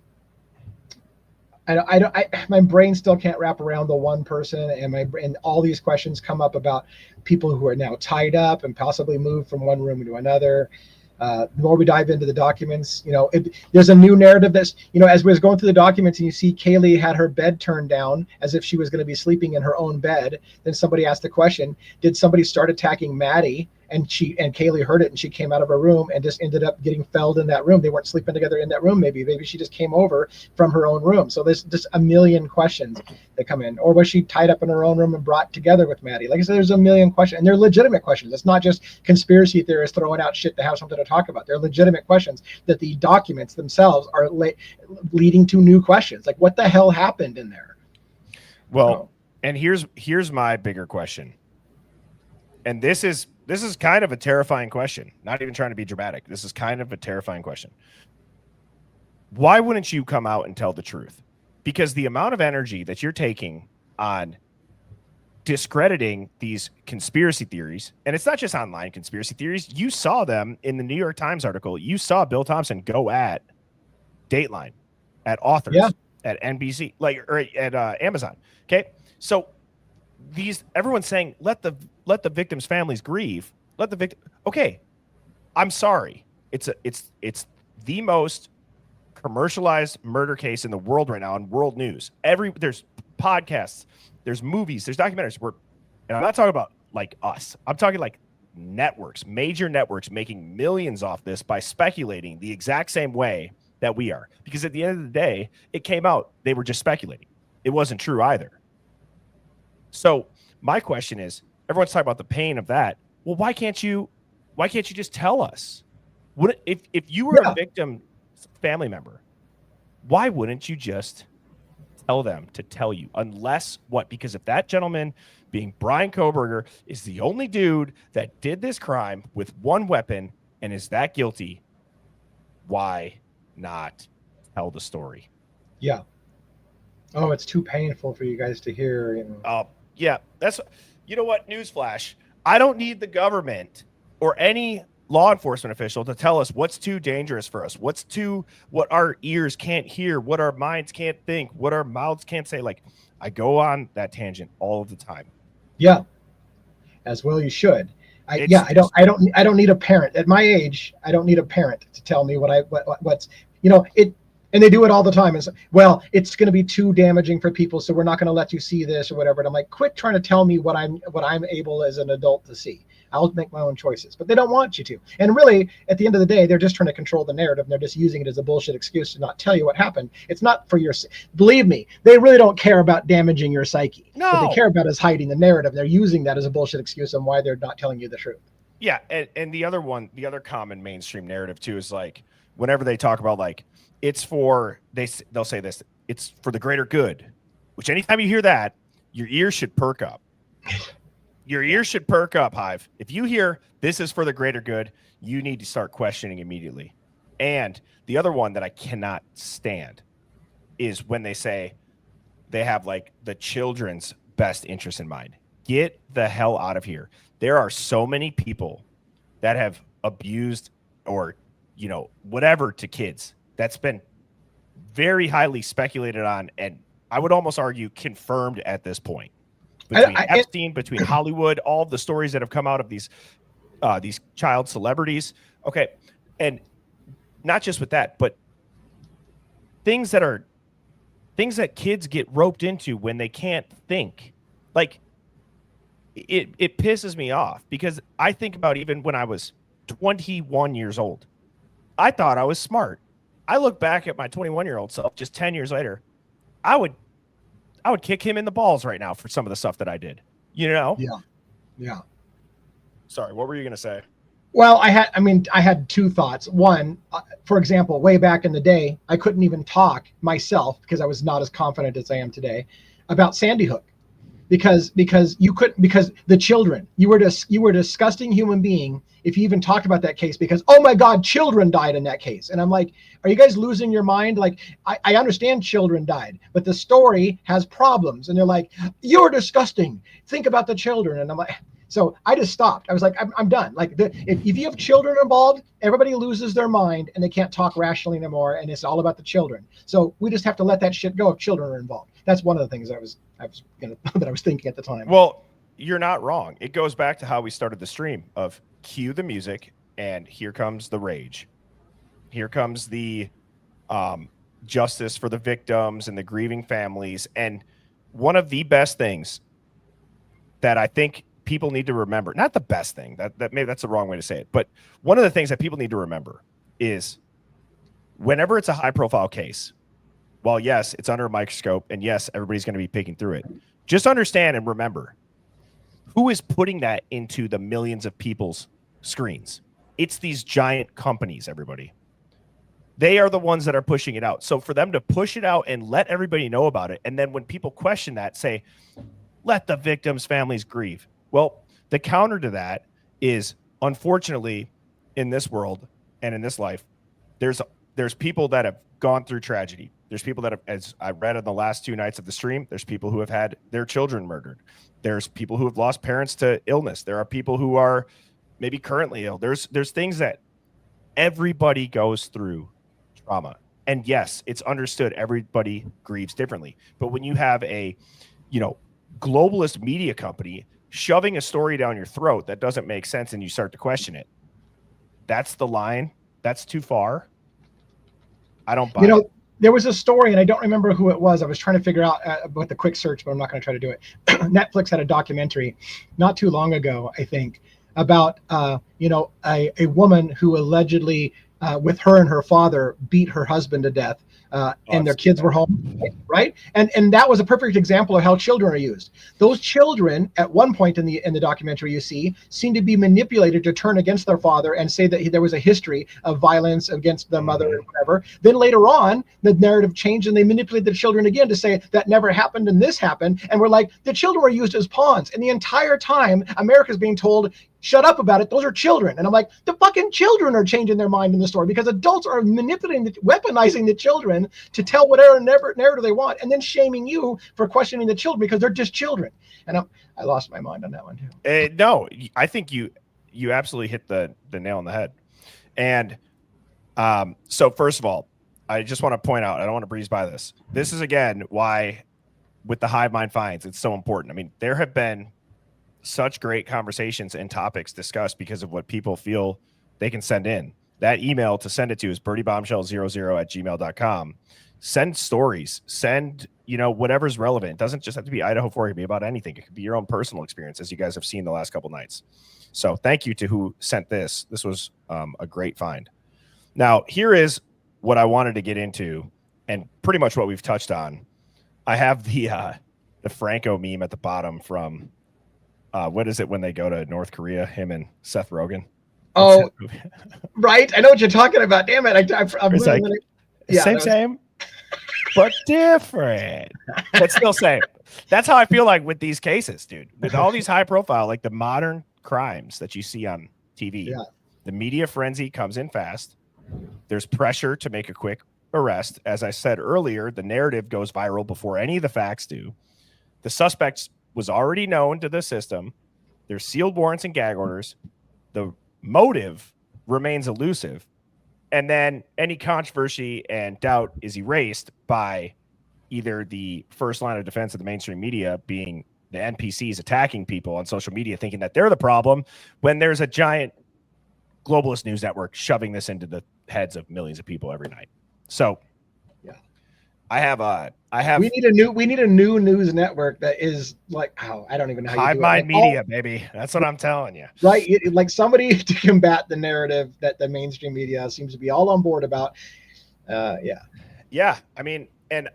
S2: My brain still can't wrap around the one person, and all these questions come up about people who are now tied up and possibly moved from one room to another. The more we dive into the documents, there's a new narrative that's, as we was going through the documents and you see Kaylee had her bed turned down as if she was going to be sleeping in her own bed. Then somebody asked the question, did somebody start attacking Maddie? And Kaylee heard it and she came out of her room and just ended up getting felled in that room. They weren't sleeping together in that room. Maybe she just came over from her own room. So there's just a million questions that come in. Or was she tied up in her own room and brought together with Maddie? Like I said, there's a million questions, and they're legitimate questions. It's not just conspiracy theorists throwing out shit to have something to talk about. They're legitimate questions that the documents themselves are leading to new questions. Like, what the hell happened in there?
S1: Well, and here's my bigger question. And this is kind of a terrifying question. Not even trying to be dramatic. This is kind of a terrifying question. Why wouldn't you come out and tell the truth? Because the amount of energy that you're taking on discrediting these conspiracy theories, and it's not just online conspiracy theories. You saw them in the New York Times article. You saw Bill Thompson go at Dateline, at authors, at NBC, or at Amazon. Okay, so everyone's saying let the victims' families grieve. Let the victim. Okay, I'm sorry. It's the most commercialized murder case in the world right now on world news. There's podcasts, there's movies, there's documentaries. And I'm not talking about like us. I'm talking like networks, major networks making millions off this by speculating the exact same way that we are. Because at the end of the day, it came out they were just speculating. It wasn't true either. So my question is, everyone's talking about the pain of that. Well, why can't you just tell us? If you were a victim family member, why wouldn't you just tell them to tell you? Unless what? Because if that gentleman, being Brian Koberger, is the only dude that did this crime with one weapon and is that guilty, why not tell the story?
S2: Yeah. Oh, it's too painful for you guys to hear.
S1: Yeah, that's, you know what? Newsflash. I don't need the government or any law enforcement official to tell us what's too dangerous for us, what our ears can't hear, what our minds can't think, what our mouths can't say. Like, I go on that tangent all of the time. Yeah,
S2: as well you should. I don't need a parent at my age. I don't need a parent to tell me what's it. And they do it all the time. It's, well, it's going to be too damaging for people, so we're not going to let you see this or whatever. And I'm like, quit trying to tell me what I'm able as an adult to see. I'll make my own choices. But they don't want you to. And really, at the end of the day, they're just trying to control the narrative. And they're just using it as a bullshit excuse to not tell you what happened. It's not for your. Believe me, they really don't care about damaging your psyche.
S1: No.
S2: What they care about is hiding the narrative. They're using that as a bullshit excuse on why they're not telling you the truth.
S1: Yeah, and the other common mainstream narrative too is like, whenever they talk about like, it's for, they'll say this, it's for the greater good, which anytime you hear that, your ears should perk up. Your ears should perk up, Hive. If you hear this is for the greater good, you need to start questioning immediately. And the other one that I cannot stand is when they say they have like the children's best interest in mind. Get the hell out of here. There are so many people that have abused or, whatever to kids. That's been very highly speculated on, and I would almost argue confirmed at this point. Between Epstein, between Hollywood, all of the stories that have come out of these child celebrities. Okay, and not just with that, but things that kids get roped into when they can't think. Like, it pisses me off because I think about even when I was 21 years old, I thought I was smart. I look back at my 21-year-old self just 10 years later, I would kick him in the balls right now for some of the stuff that I did, Yeah. Sorry, what were you going to say?
S2: Well, I had two thoughts. One, for example, way back in the day, I couldn't even talk myself because I was not as confident as I am today about Sandy Hook. Because you couldn't, because the children, you were a disgusting human being if you even talked about that case, because, oh my God, children died in that case. And I'm like, are you guys losing your mind? Like, I understand children died, but the story has problems. And they're like, you're disgusting. Think about the children. And I'm like, So I just stopped. I was like, I'm done. Like, if you have children involved, everybody loses their mind and they can't talk rationally anymore, and it's all about the children. So we just have to let that shit go if children are involved. That's one of the things I was that I was thinking at the time.
S1: Well, you're not wrong. It goes back to how we started the stream of cue the music, and here comes the rage. Here comes the justice for the victims and the grieving families. And one of the best things that I think people need to remember, not the best thing, that maybe that's the wrong way to say it, but one of the things that people need to remember is whenever it's a high profile case, while yes, it's under a microscope, and yes, everybody's going to be picking through it, just understand and remember who is putting that into the millions of people's screens. It's these giant companies, everybody. They are the ones that are pushing it out. So for them to push it out and let everybody know about it, and then when people question that, say, let the victims' families grieve. Well, the counter to that is, unfortunately, in this world and in this life, there's people that have gone through tragedy. There's people that have, as I read in the last 2 nights of the stream, there's people who have had their children murdered. There's people who have lost parents to illness. There are people who are maybe currently ill. There's things that everybody goes through trauma. And yes, it's understood everybody grieves differently. But when you have a, globalist media company shoving a story down your throat that doesn't make sense and you start to question it, that's the line. That's too far. I don't buy it.
S2: There was a story, and I don't remember who it was. I was trying to figure out with the quick search, but I'm not going to try to do it. Netflix had a documentary not too long ago, I think, about a woman who allegedly, with her and her father, beat her husband to death. And their kids were home, right? And that was a perfect example of how children are used. Those children, at one point in the documentary, you see, seem to be manipulated to turn against their father and say that there was a history of violence against the mother or whatever. Then later on, the narrative changed and they manipulated the children again to say that never happened and this happened. And we're like, the children were used as pawns. And the entire time, America's being told, shut up about it. Those are children. And I'm like, the fucking children are changing their mind in the story because adults are manipulating, weaponizing the children to tell whatever narrative they want, and then shaming you for questioning the children because they're just children. And I lost my mind on that one too.
S1: No, I think you absolutely hit the nail on the head. And so first of all, I just want to point out, I don't want to breeze by this. This is again why with the Hive Mind Finds, it's so important. I mean, there have been such great conversations and topics discussed because of what people feel they can send in. That email to send it to is birdiebombshell00@gmail.com. Send stories, send, whatever's relevant. It doesn't just have to be Idaho 4, it could be about anything. It could be your own personal experience, as you guys have seen the last couple nights. So thank you to who sent this. This was a great find. Now, here is what I wanted to get into, and pretty much what we've touched on. I have the Franco meme at the bottom from what is it when they go to North Korea, him and Seth Rogen?
S2: Oh, right. I know what you're talking about. Damn it. I'm
S1: like, same, but different. But still same. That's how I feel like with these cases, dude. With all these high profile, like the modern crimes that you see on TV, the media frenzy comes in fast. There's pressure to make a quick arrest. As I said earlier, the narrative goes viral before any of the facts do. The suspects was already known to the system. There's sealed warrants and gag orders. The motive remains elusive. And then any controversy and doubt is erased by either the first line of defense of the mainstream media being the NPCs attacking people on social media, thinking that they're the problem, when there's a giant globalist news network shoving this into the heads of millions of people every night. So I have we need a new news network that is like, I don't even know how you do it. Hive Mind Media, baby. That's what I'm telling you.
S2: Right. Like somebody to combat the narrative that the mainstream media seems to be all on board about.
S1: Yeah. I mean, and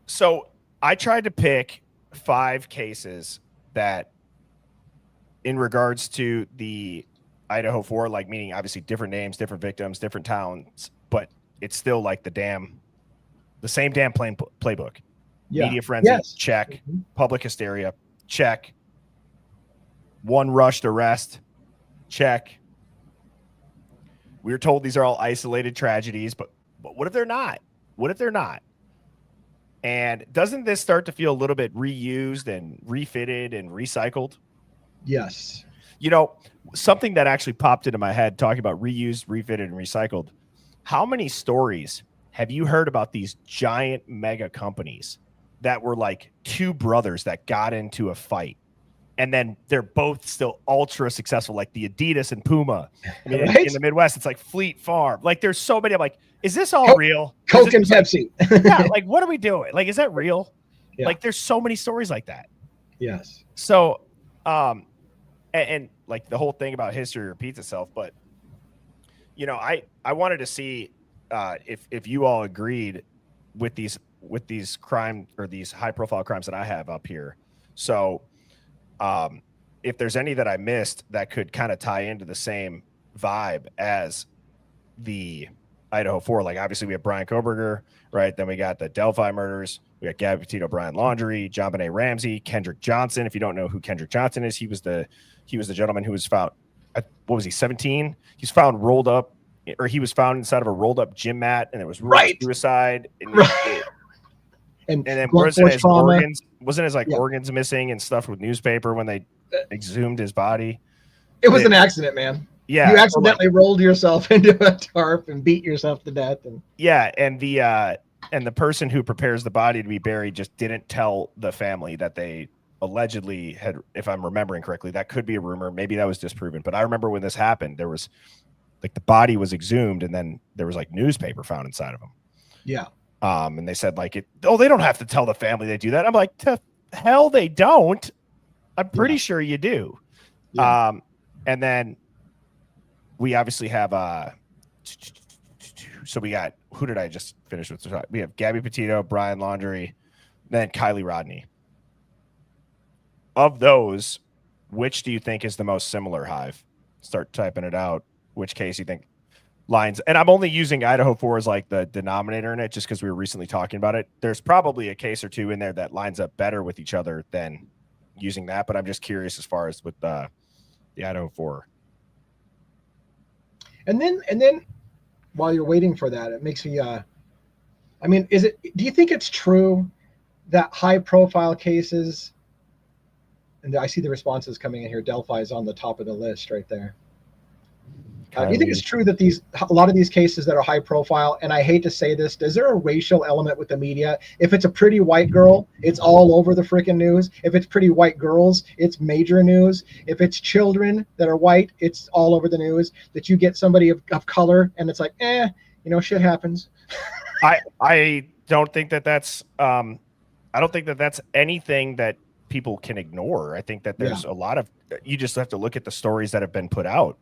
S1: so I tried to pick 5 cases that in regards to the Idaho 4, like meaning obviously different names, different victims, different towns, but it's still like the same damn playbook. Media frenzy, check. Public hysteria, check. One rushed arrest, check. We were told these are all isolated tragedies, but what if they're not? What if they're not? And doesn't this start to feel a little bit reused and refitted and recycled?
S2: Yes.
S1: You know, something that actually popped into my head talking about reused, refitted, and recycled. How many stories have you heard about these giant mega companies that were like two brothers that got into a fight and then they're both still ultra successful, like the Adidas and Puma? I mean,
S2: Right?
S1: in the Midwest, it's like Fleet Farm. Like there's so many. I'm like, is this all real?
S2: Coke and Pepsi.
S1: Yeah, like what are we doing? Like, is that real?
S2: Yeah.
S1: Like there's so many stories like that.
S2: Yes.
S1: So, and like the whole thing about history repeats itself, but you know, I wanted to see if you all agreed with these crime or these high profile crimes that I have up here. So, if there's any that I missed that could kind of tie into the same vibe as the Idaho 4, like obviously we have Brian Koberger, right? Then we got the Delphi murders. We got Gabby Petito, Brian Laundrie, John Benet Ramsey, Kendrick Johnson. If you don't know who Kendrick Johnson is, he was the gentleman who was found. What was he? 17. He's found rolled up, or he was found inside of a rolled up gym mat, and it was ruled suicide. And, and then wasn't his organs missing and stuff with newspaper when they exhumed his body?
S2: It was an accident, man.
S1: Yeah,
S2: you accidentally rolled yourself into a tarp and beat yourself to death. And
S1: the person who prepares the body to be buried just didn't tell the family that they allegedly had, if I'm remembering correctly. That could be a rumor. Maybe that was disproven. But I remember when this happened, there was like the body was exhumed and then there was like newspaper found inside of him.
S2: Yeah.
S1: And they said like they don't have to tell the family they do that. I'm like, the hell they don't. I'm pretty sure you do. Yeah. And then we obviously have so we got, who did I just finish with? We have Gabby Petito, Brian Laundrie, then Kylie Rodney. Of those, which do you think is the most similar, Hive? Start typing it out. Which case you think lines? And I'm only using Idaho 4 as like the denominator in it just because we were recently talking about it. There's probably a case or two in there that lines up better with each other than using that, but I'm just curious as far as with the Idaho 4.
S2: And then while you're waiting for that, it makes me I mean, do you think it's true that high profile cases, and I see the responses coming in here, Delphi is on the top of the list right there. Do you think it's true that a lot of these cases that are high profile, and I hate to say this, is there a racial element with the media? If it's a pretty white girl, it's all over the freaking news. If it's pretty white girls, it's major news. If it's children that are white, it's all over the news. That you get somebody of color and it's like, shit happens.
S1: I don't think that's I don't think that's anything that people can ignore. I think that there's a lot of, you just have to look at the stories that have been put out.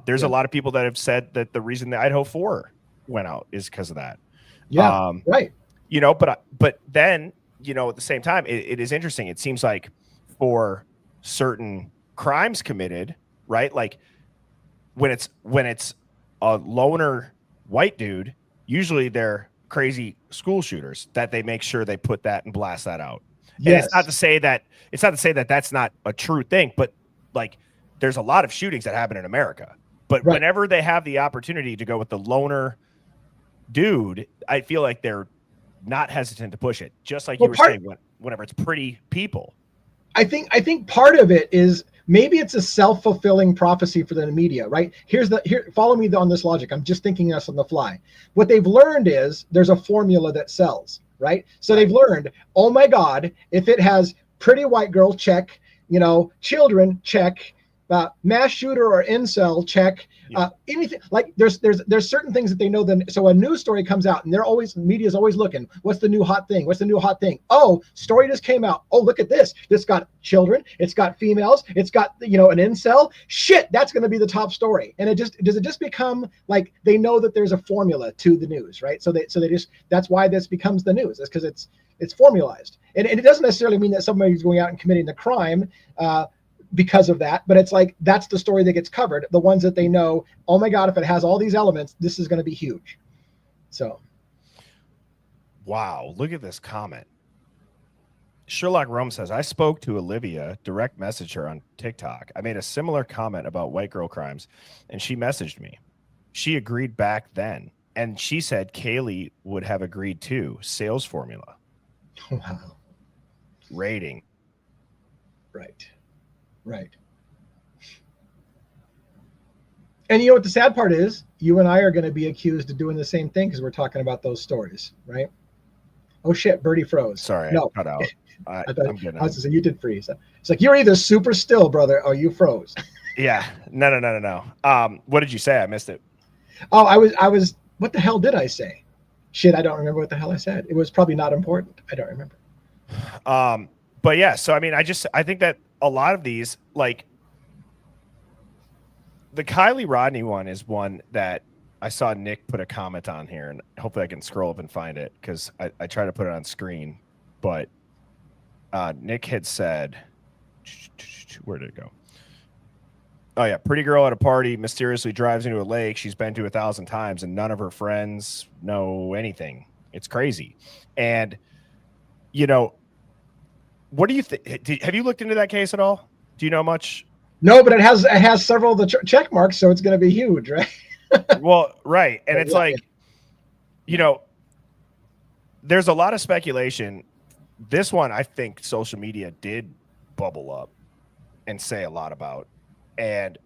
S1: There's a lot of people that have said that the reason the Idaho 4 went out is because of that.
S2: Yeah, right.
S1: But then, at the same time, it is interesting. It seems like for certain crimes committed, right? Like when it's a loner white dude, usually they're crazy school shooters that they make sure they put that and blast that out. Yes. And it's not to say that that's not a true thing, but like, there's a lot of shootings that happen in America, but whenever they have the opportunity to go with the loner dude, I feel like they're not hesitant to push it. Just like you were saying, whenever it's pretty people.
S2: I think part of it is maybe it's a self-fulfilling prophecy for the media, right? Follow me on this logic. I'm just thinking this on the fly. What they've learned is there's a formula that sells, right? So they've learned, oh my God, if it has pretty white girl, check, children, check, mass shooter or incel, check. Anything like there's certain things that they know. Then so a news story comes out and media's always looking. What's the new hot thing? What's the new hot thing? Oh, story just came out. Oh, look at this. This got children. It's got females. It's got an incel. Shit, that's going to be the top story. And does it just become like they know that there's a formula to the news, right? So they just, that's why this becomes the news. It's because it's formalized, and it doesn't necessarily mean that somebody's going out and committing the crime. Because of that, but it's like that's the story that gets covered, the ones that they know, oh my God, if it has all these elements, this is going to be huge. So
S1: wow, look at this comment. Sherlock Rome says, I spoke to Olivia, direct messaged her on TikTok. I made a similar comment about white girl crimes and she messaged me. She agreed back then, and she said Kaylee would have agreed too. Sales formula.
S2: Wow.
S1: Rating.
S2: Right. And you know what the sad part is? You and I are going to be accused of doing the same thing because we're talking about those stories, right? Oh shit, Birdie froze.
S1: Sorry,
S2: No,
S1: I cut out. I'm good.
S2: I was gonna say you did freeze. It's like you're either super still, brother, or you froze.
S1: Yeah, no. What did you say? I missed it.
S2: Oh, I was. What the hell did I say? Shit, I don't remember what the hell I said. It was probably not important. I don't remember.
S1: But yeah, so I mean, I think that a lot of these, like the Kylie Rodney one, is one that I saw Nick put a comment on here, and hopefully I can scroll up and find it because I try to put it on screen, but Nick had said, where did it go? Oh yeah, pretty girl at a party mysteriously drives into a lake she's been to 1,000 times, and none of her friends know anything. It's crazy. And you know, what do you think? Have you looked into that case at all? Do you know much?
S2: No, but it has several of the check marks, so it's going to be huge, right?
S1: Well, right. And it's like, you know, there's a lot of speculation. This one, I think social media did bubble up and say a lot about. And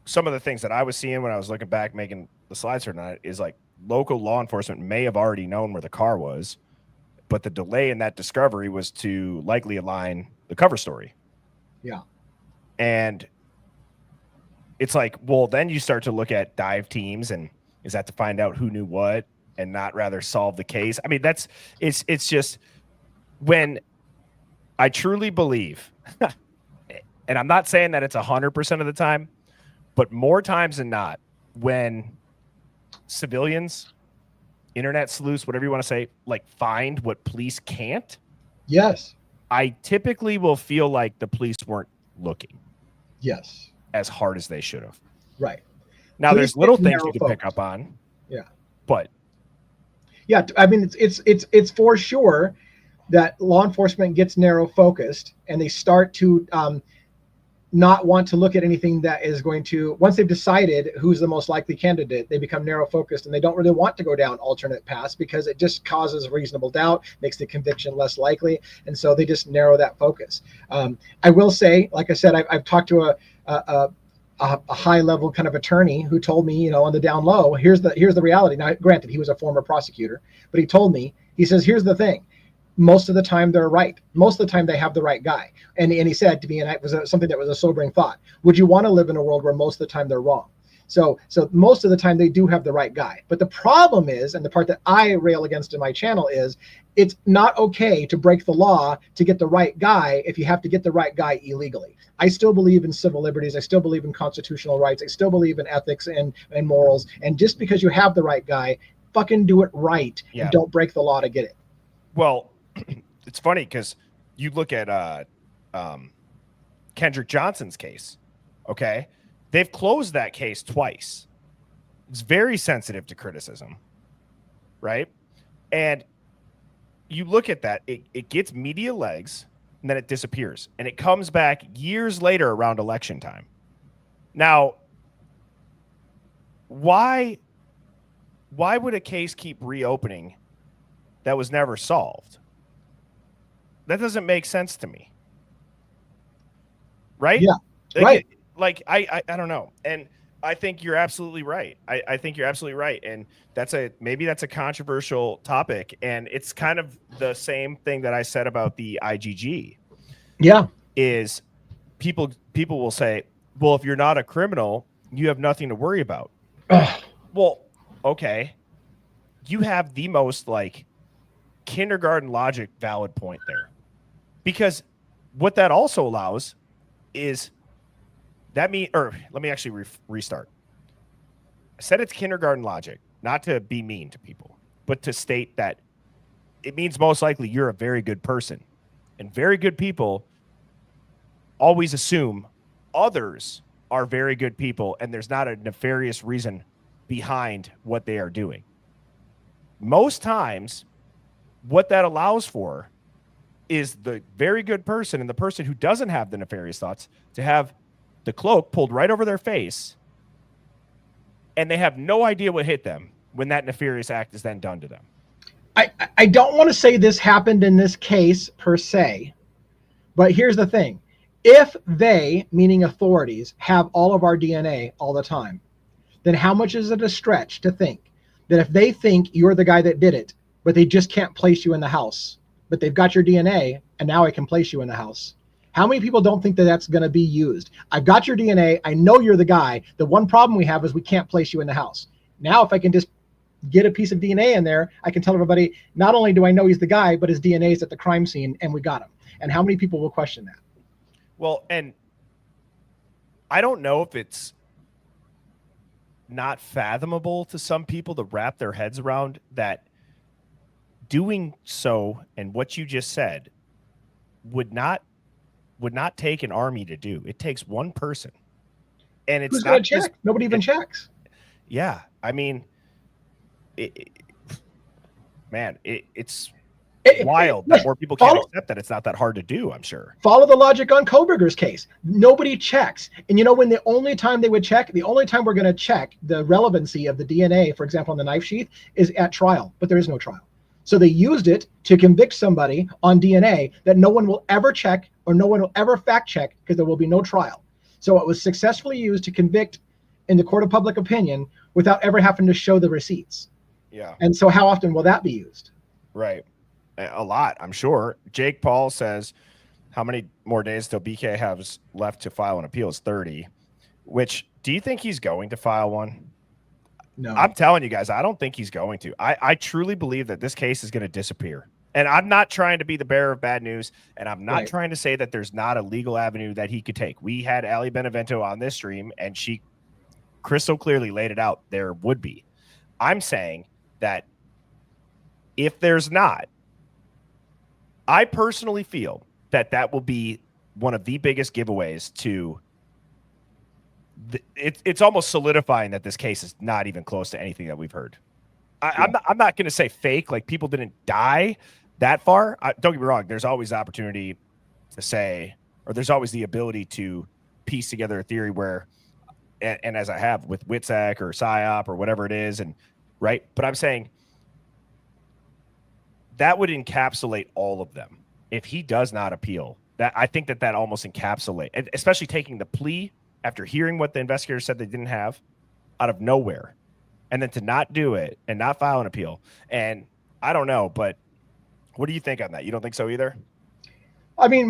S1: some of the things that I was seeing when I was looking back, making the slides for tonight, is like local law enforcement may have already known where the car was, but the delay in that discovery was to likely align the cover story.
S2: Yeah. And
S1: it's like, well, then you start to look at dive teams, and is that to find out who knew what and not rather solve the case? I mean, it's just when I truly believe, and I'm not saying that it's 100% of the time, but more times than not, when civilians, internet sleuths, whatever you want to say, like find what police can't.
S2: Yes.
S1: I typically will feel like the police weren't looking.
S2: Yes.
S1: As hard as they should have.
S2: Right.
S1: Now there's little things you can pick up on.
S2: Yeah.
S1: But
S2: yeah, I mean it's for sure that law enforcement gets narrow focused, and they start to not want to look at anything that is going to, once they've decided who's the most likely candidate, they become narrow focused, and they don't really want to go down alternate paths because it just causes reasonable doubt, makes the conviction less likely. And so they just narrow that focus. I will say, like I said, I've talked to a high level kind of attorney who told me, you know, on the down low, here's the reality. Now, granted, he was a former prosecutor, but he told me, he says, here's the thing. Most of the time they're right. Most of the time they have the right guy. And he said to me, and it was something that was a sobering thought, would you want to live in a world where most of the time they're wrong? So most of the time they do have the right guy. But the problem is, and the part that I rail against in my channel is, it's not okay to break the law to get the right guy if you have to get the right guy illegally. I still believe in civil liberties. I still believe in constitutional rights. I still believe in ethics and morals. And just because you have the right guy, fucking do it right. Yeah. And don't break the law to get it.
S1: Well, it's funny because you look at Kendrick Johnson's case, okay? They've closed that case twice. It's very sensitive to criticism, right? And you look at that, it gets media legs, and then it disappears. And it comes back years later around election time. Now, why would a case keep reopening that was never solved? That doesn't make sense to me. Right?
S2: Yeah. Right.
S1: I don't know. And I think you're absolutely right. I think you're absolutely right. And maybe that's a controversial topic. And it's kind of the same thing that I said about the IGG.
S2: Yeah.
S1: Is people will say, well, if you're not a criminal, you have nothing to worry about. Well, okay. You have the most like kindergarten logic valid point there. Because what that also allows is let me actually restart. I said it's kindergarten logic, not to be mean to people, but to state that it means most likely you're a very good person. And very good people always assume others are very good people, and there's not a nefarious reason behind what they are doing. Most times, what that allows for is the very good person and the person who doesn't have the nefarious thoughts to have the cloak pulled right over their face, and they have no idea what hit them when that nefarious act is then done to them.
S2: I don't want to say this happened in this case per se, but here's the thing. If they, meaning authorities, have all of our DNA all the time, then how much is it a stretch to think that if they think you're the guy that did it, but they just can't place you in the house, but they've got your DNA and now I can place you in the house? How many people don't think that that's going to be used? I've got your DNA. I know you're the guy. The one problem we have is we can't place you in the house. Now, if I can just get a piece of DNA in there, I can tell everybody, not only do I know he's the guy, but his DNA is at the crime scene and we got him. And how many people will question that?
S1: Well, and I don't know if it's not fathomable to some people to wrap their heads around that doing so and what you just said would not take an army to do. It takes one person. And it's
S2: who's
S1: not
S2: going to check? Nobody even checks.
S1: Yeah. I mean, it's wild that more people can't accept that it's not that hard to do, I'm sure.
S2: Follow the logic on Koberger's case. Nobody checks. And you know when the only time they would check, the only time we're going to check the relevancy of the DNA, for example, on the knife sheath, is at trial. But there is no trial. So they used it to convict somebody on DNA that no one will ever check or no one will ever fact check because there will be no trial. So it was successfully used to convict in the court of public opinion without ever having to show the receipts.
S1: Yeah.
S2: And so how often will that be used?
S1: Right. A lot, I'm sure. Jake Paul says, how many more days till BK has left to file an appeal? Is 30. Which, do you think he's going to file one?
S2: No.
S1: I'm telling you guys, I don't think he's going to. I truly believe that this case is going to disappear. And I'm not trying to be the bearer of bad news, and I'm not trying to say that there's not a legal avenue that he could take. We had Ali Benevento on this stream, and she crystal clearly laid it out. There would be. I'm saying that if there's not, I personally feel that that will be one of the biggest giveaways to it's almost solidifying that this case is not even close to anything that we've heard. I'm not going to say fake, like people didn't die that far. Don't get me wrong. There's always opportunity to say, or there's always the ability to piece together a theory where, and as I have with Witzak or PSYOP or whatever it is. And right. But I'm saying that would encapsulate all of them. If he does not appeal, that I think that almost encapsulate, especially taking the plea after hearing what the investigators said they didn't have out of nowhere, and then to not do it and not file an appeal. And I don't know, but what do you think on that? You don't think so either?
S2: I mean,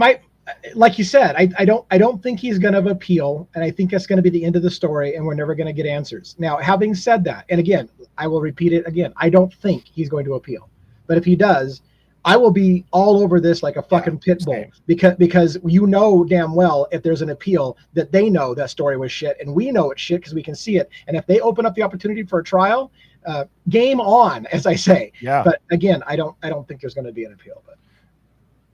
S2: like you said, I don't think he's going to appeal, and I think that's going to be the end of the story, and we're never going to get answers. Now, having said that, and again, I will repeat it again, I don't think he's going to appeal. But if he does, I will be all over this like a fucking pit bull, because you know damn well if there's an appeal that they know that story was shit, and we know it's shit because we can see it. And if they open up the opportunity for a trial, game on, as I say.
S1: Yeah.
S2: But again, I don't think there's going to be an appeal. But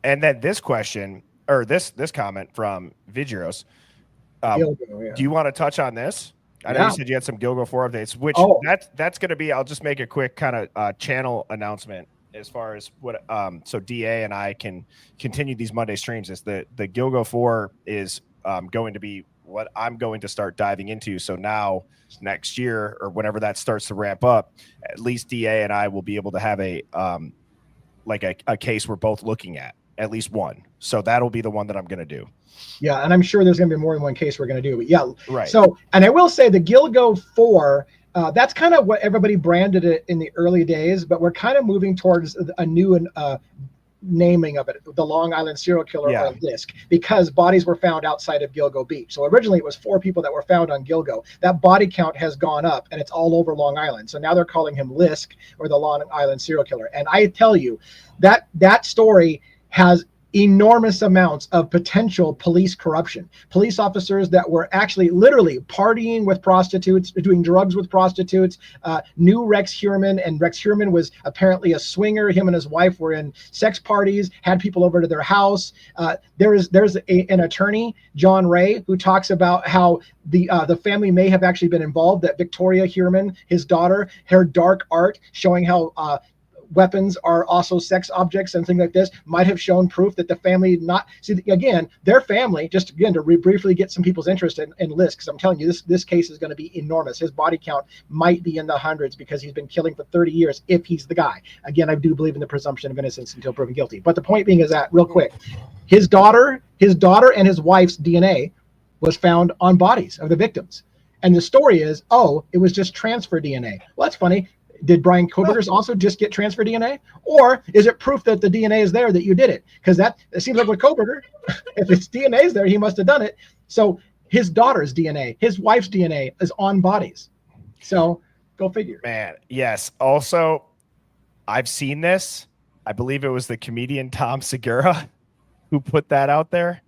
S1: and then this question or this comment from Vigiros, do you want to touch on this? I know you said you had some Gilgo 4 updates, which that's going to be. I'll just make a quick kind of channel announcement. As far as what, so DA and I can continue these Monday streams. Is the Gilgo 4 is going to be what I'm going to start diving into. So now next year or whenever that starts to ramp up, at least DA and I will be able to have a case we're both looking at least one. So that'll be the one that I'm going to do.
S2: Yeah, and I'm sure there's going to be more than one case we're going to do. But yeah,
S1: right.
S2: So, and I will say the Gilgo 4. That's kind of what everybody branded it in the early days, but we're kind of moving towards a new naming of it, the Long Island serial killer or LISK, because bodies were found outside of Gilgo Beach. So originally it was 4 people that were found on Gilgo. That body count has gone up and it's all over Long Island. So now they're calling him LISK, or the Long Island serial killer. And I tell you that story has enormous amounts of potential police corruption. Police officers that were actually literally partying with prostitutes, doing drugs with prostitutes, knew Rex Heuermann, and Rex Heuermann was apparently a swinger. Him and his wife were in sex parties, had people over to their house. There's an attorney, John Ray, who talks about how the family may have actually been involved, that Victoria Heuermann, his daughter, her dark art, showing how weapons are also sex objects and things like this might have shown proof that the family not see again their family just again to briefly get some people's interest in lists, because I'm telling you this case is going to be enormous. His body count might be in the hundreds because he's been killing for 30 years if he's the guy. Again, I do believe in the presumption of innocence until proven guilty, but the point being is that real quick, his daughter and his wife's DNA was found on bodies of the victims, and the story is, oh, it was just transfer DNA. Well, that's funny. Did Brian Koberger's also just get transfer DNA? Or is it proof that the DNA is there that you did it? Because it seems like with Koberger, if it's DNA is there, he must have done it. So his daughter's DNA, his wife's DNA is on bodies. So go figure.
S1: Man, yes. Also, I've seen this. I believe it was the comedian Tom Segura who put that out there.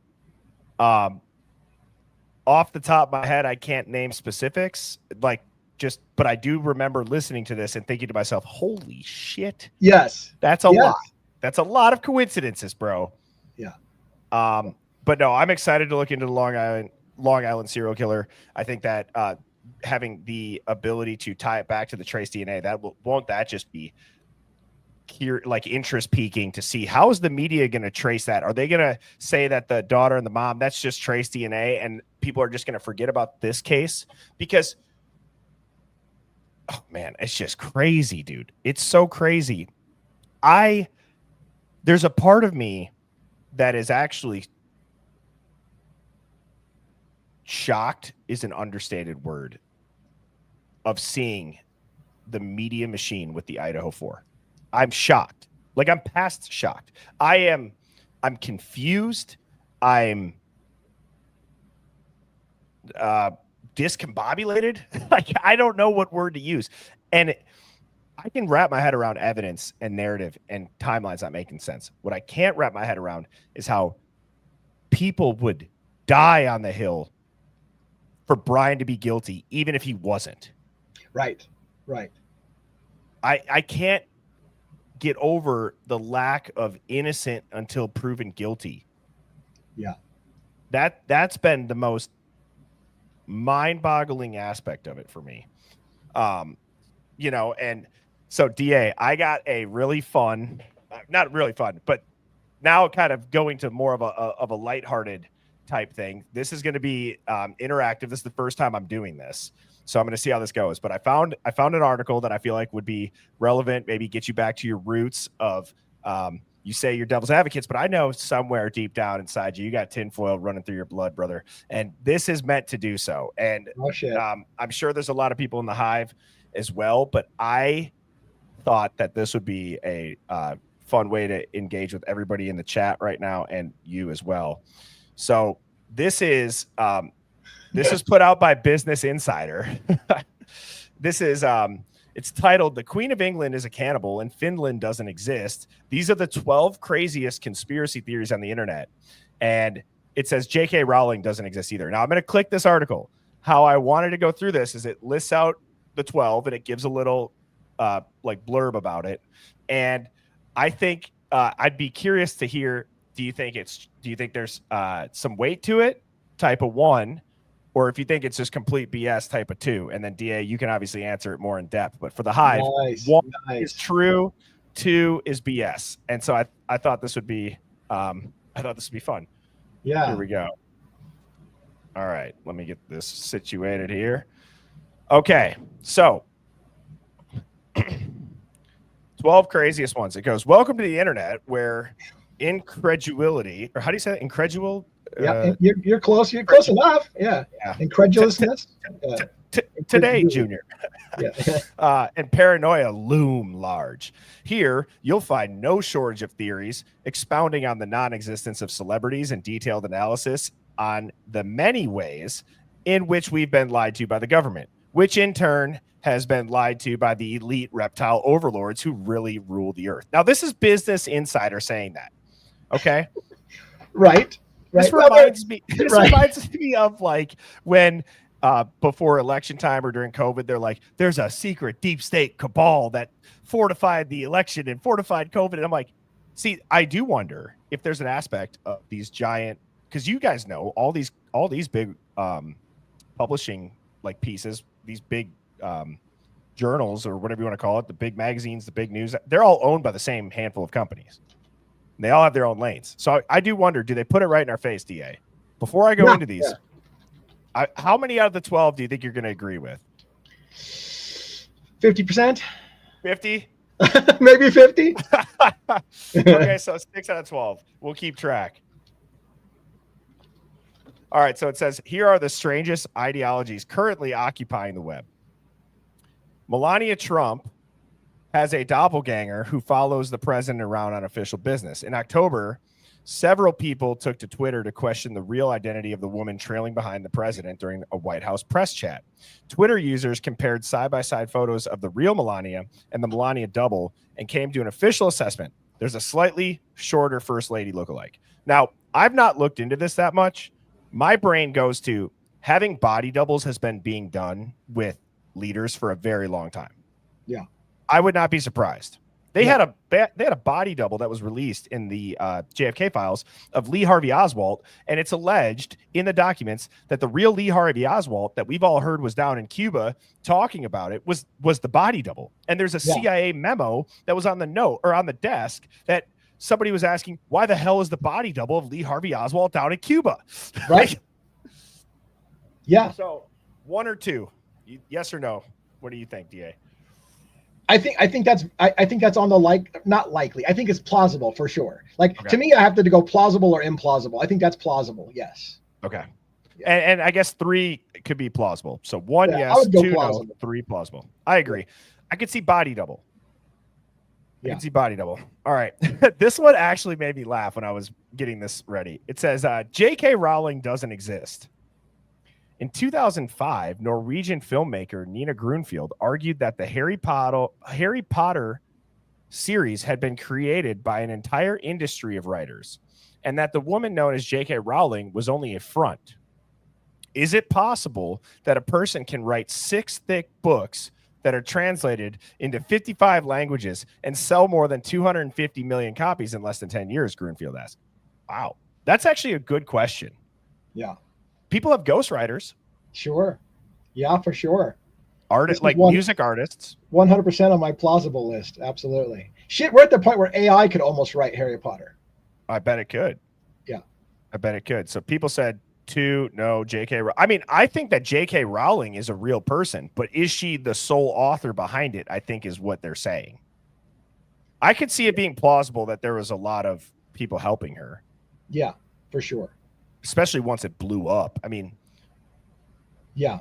S1: Off the top of my head, I can't name specifics. But I do remember listening to this and thinking to myself, holy shit.
S2: Yes.
S1: That's a lot. That's a lot of coincidences, bro.
S2: Yeah.
S1: But no, I'm excited to look into the Long Island serial killer. I think that having the ability to tie it back to the trace DNA, won't that just be like interest piquing to see how is the media going to trace that? Are they going to say that the daughter and the mom, that's just trace DNA, and people are just going to forget about this case? Because oh man, it's just crazy, dude. It's so crazy. There's a part of me that is actually shocked is an understated word of seeing the media machine with the Idaho 4. I'm shocked. Like, I'm past shocked. I'm confused. I'm discombobulated. Like, I don't know what word to use. And I can wrap my head around evidence and narrative and timelines not making sense. What I can't wrap my head around is how people would die on the Hill for Brian to be guilty, even if he wasn't.
S2: Right.
S1: I can't get over the lack of innocent until proven guilty.
S2: Yeah.
S1: That's been the most mind-boggling aspect of it for me. And so DA, I got a really fun, not really fun, but now kind of going to more of a lighthearted type thing. This is going to be interactive. This is the first time I'm doing this, so I'm going to see how this goes. But I found an article that I feel like would be relevant, maybe get you back to your roots of you say you're devil's advocates, but I know somewhere deep down inside you got tinfoil running through your blood, brother. And this is meant to do so. And I'm sure there's a lot of people in the Hive as well, but I thought that this would be a fun way to engage with everybody in the chat right now and you as well. So this is put out by Business Insider. This is it's titled "The Queen of England is a Cannibal and Finland Doesn't Exist. These are the 12 craziest conspiracy theories on the internet." And it says J.K. Rowling doesn't exist either. Now I'm going to click this article. How I wanted to go through this is it lists out the 12 and it gives a little like blurb about it. And I think I'd be curious to hear, do you think there's some weight to it, type of 1, or if you think it's just complete BS, type of 2? And then DA, you can obviously answer it more in depth. But for the Hive, 1 is true, 2 is BS. And so I thought this would be fun.
S2: Yeah.
S1: Here we go. All right, let me get this situated here. Okay, so 12 craziest ones. It goes, welcome to the internet where incredulity, or how do you say it? Incredule?
S2: Yeah, you're close. You're close enough. Yeah. Incredulousness.
S1: Today, Junior.
S2: Yeah.
S1: And paranoia loom large. Here, you'll find no shortage of theories expounding on the non-existence of celebrities and detailed analysis on the many ways in which we've been lied to by the government, which in turn has been lied to by the elite reptile overlords who really rule the earth. Now, this is Business Insider saying that. Okay.
S2: Right.
S1: This reminds me of like when before election time or during COVID, they're like, there's a secret deep state cabal that fortified the election and fortified COVID. And I'm like, see, I do wonder if there's an aspect of these giant, because you guys know all these big publishing like pieces, these big journals or whatever you want to call it, the big magazines, the big news, they're all owned by the same handful of companies. They all have their own lanes. So I do wonder, do they put it right in our face, DA? Before I go into these, how many out of the 12 do you think you're going to agree with?
S2: 50%?
S1: 50?
S2: Maybe 50?
S1: Okay, so 6 out of 12. We'll keep track. All right, so it says, here are the strangest ideologies currently occupying the web. Melania Trump has a doppelganger who follows the president around on official business. In October, several people took to Twitter to question the real identity of the woman trailing behind the president during a White House press chat. Twitter users compared side-by-side photos of the real Melania and the Melania double and came to an official assessment. There's a slightly shorter First Lady lookalike. Now, I've not looked into this that much. My brain goes to having body doubles has been being done with leaders for a very long time.
S2: Yeah.
S1: I would not be surprised. They had a body double that was released in the JFK files of Lee Harvey Oswald, and it's alleged in the documents that the real Lee Harvey Oswald that we've all heard was down in Cuba talking about it was the body double. And there's a CIA memo that was on the note or on the desk that somebody was asking, why the hell is the body double of Lee Harvey Oswald down in Cuba?
S2: Right. Yeah.
S1: So 1 or 2, yes or no? What do you think, DA?
S2: I think that's on the not likely. I think it's plausible for sure. To me, I have to go plausible or implausible. I think that's plausible. Yes.
S1: Okay. Yeah. And I guess 3 could be plausible. So 1, yes, 2, plausible. No, 3 plausible. I agree. I could see body double. I can see body double. All right. This one actually made me laugh when I was getting this ready. It says, J.K. Rowling doesn't exist. In 2005, Norwegian filmmaker Nina Grunfield argued that the Harry Potter series had been created by an entire industry of writers, and that the woman known as J.K. Rowling was only a front. Is it possible that a person can write 6 thick books that are translated into 55 languages and sell more than 250 million copies in less than 10 years, Grunfield asked. Wow. That's actually a good question.
S2: Yeah.
S1: People have ghostwriters.
S2: Sure. Yeah, for sure.
S1: Artists, like music artists.
S2: 100% on my plausible list. Absolutely. Shit, we're at the point where AI could almost write Harry Potter.
S1: I bet it could.
S2: Yeah.
S1: I bet it could. So people said 2, no, J.K. I mean, I think that J.K. Rowling is a real person, but is she the sole author behind it, I think is what they're saying. I could see it being plausible that there was a lot of people helping her.
S2: Yeah, for sure.
S1: Especially once it blew up. I mean,
S2: yeah.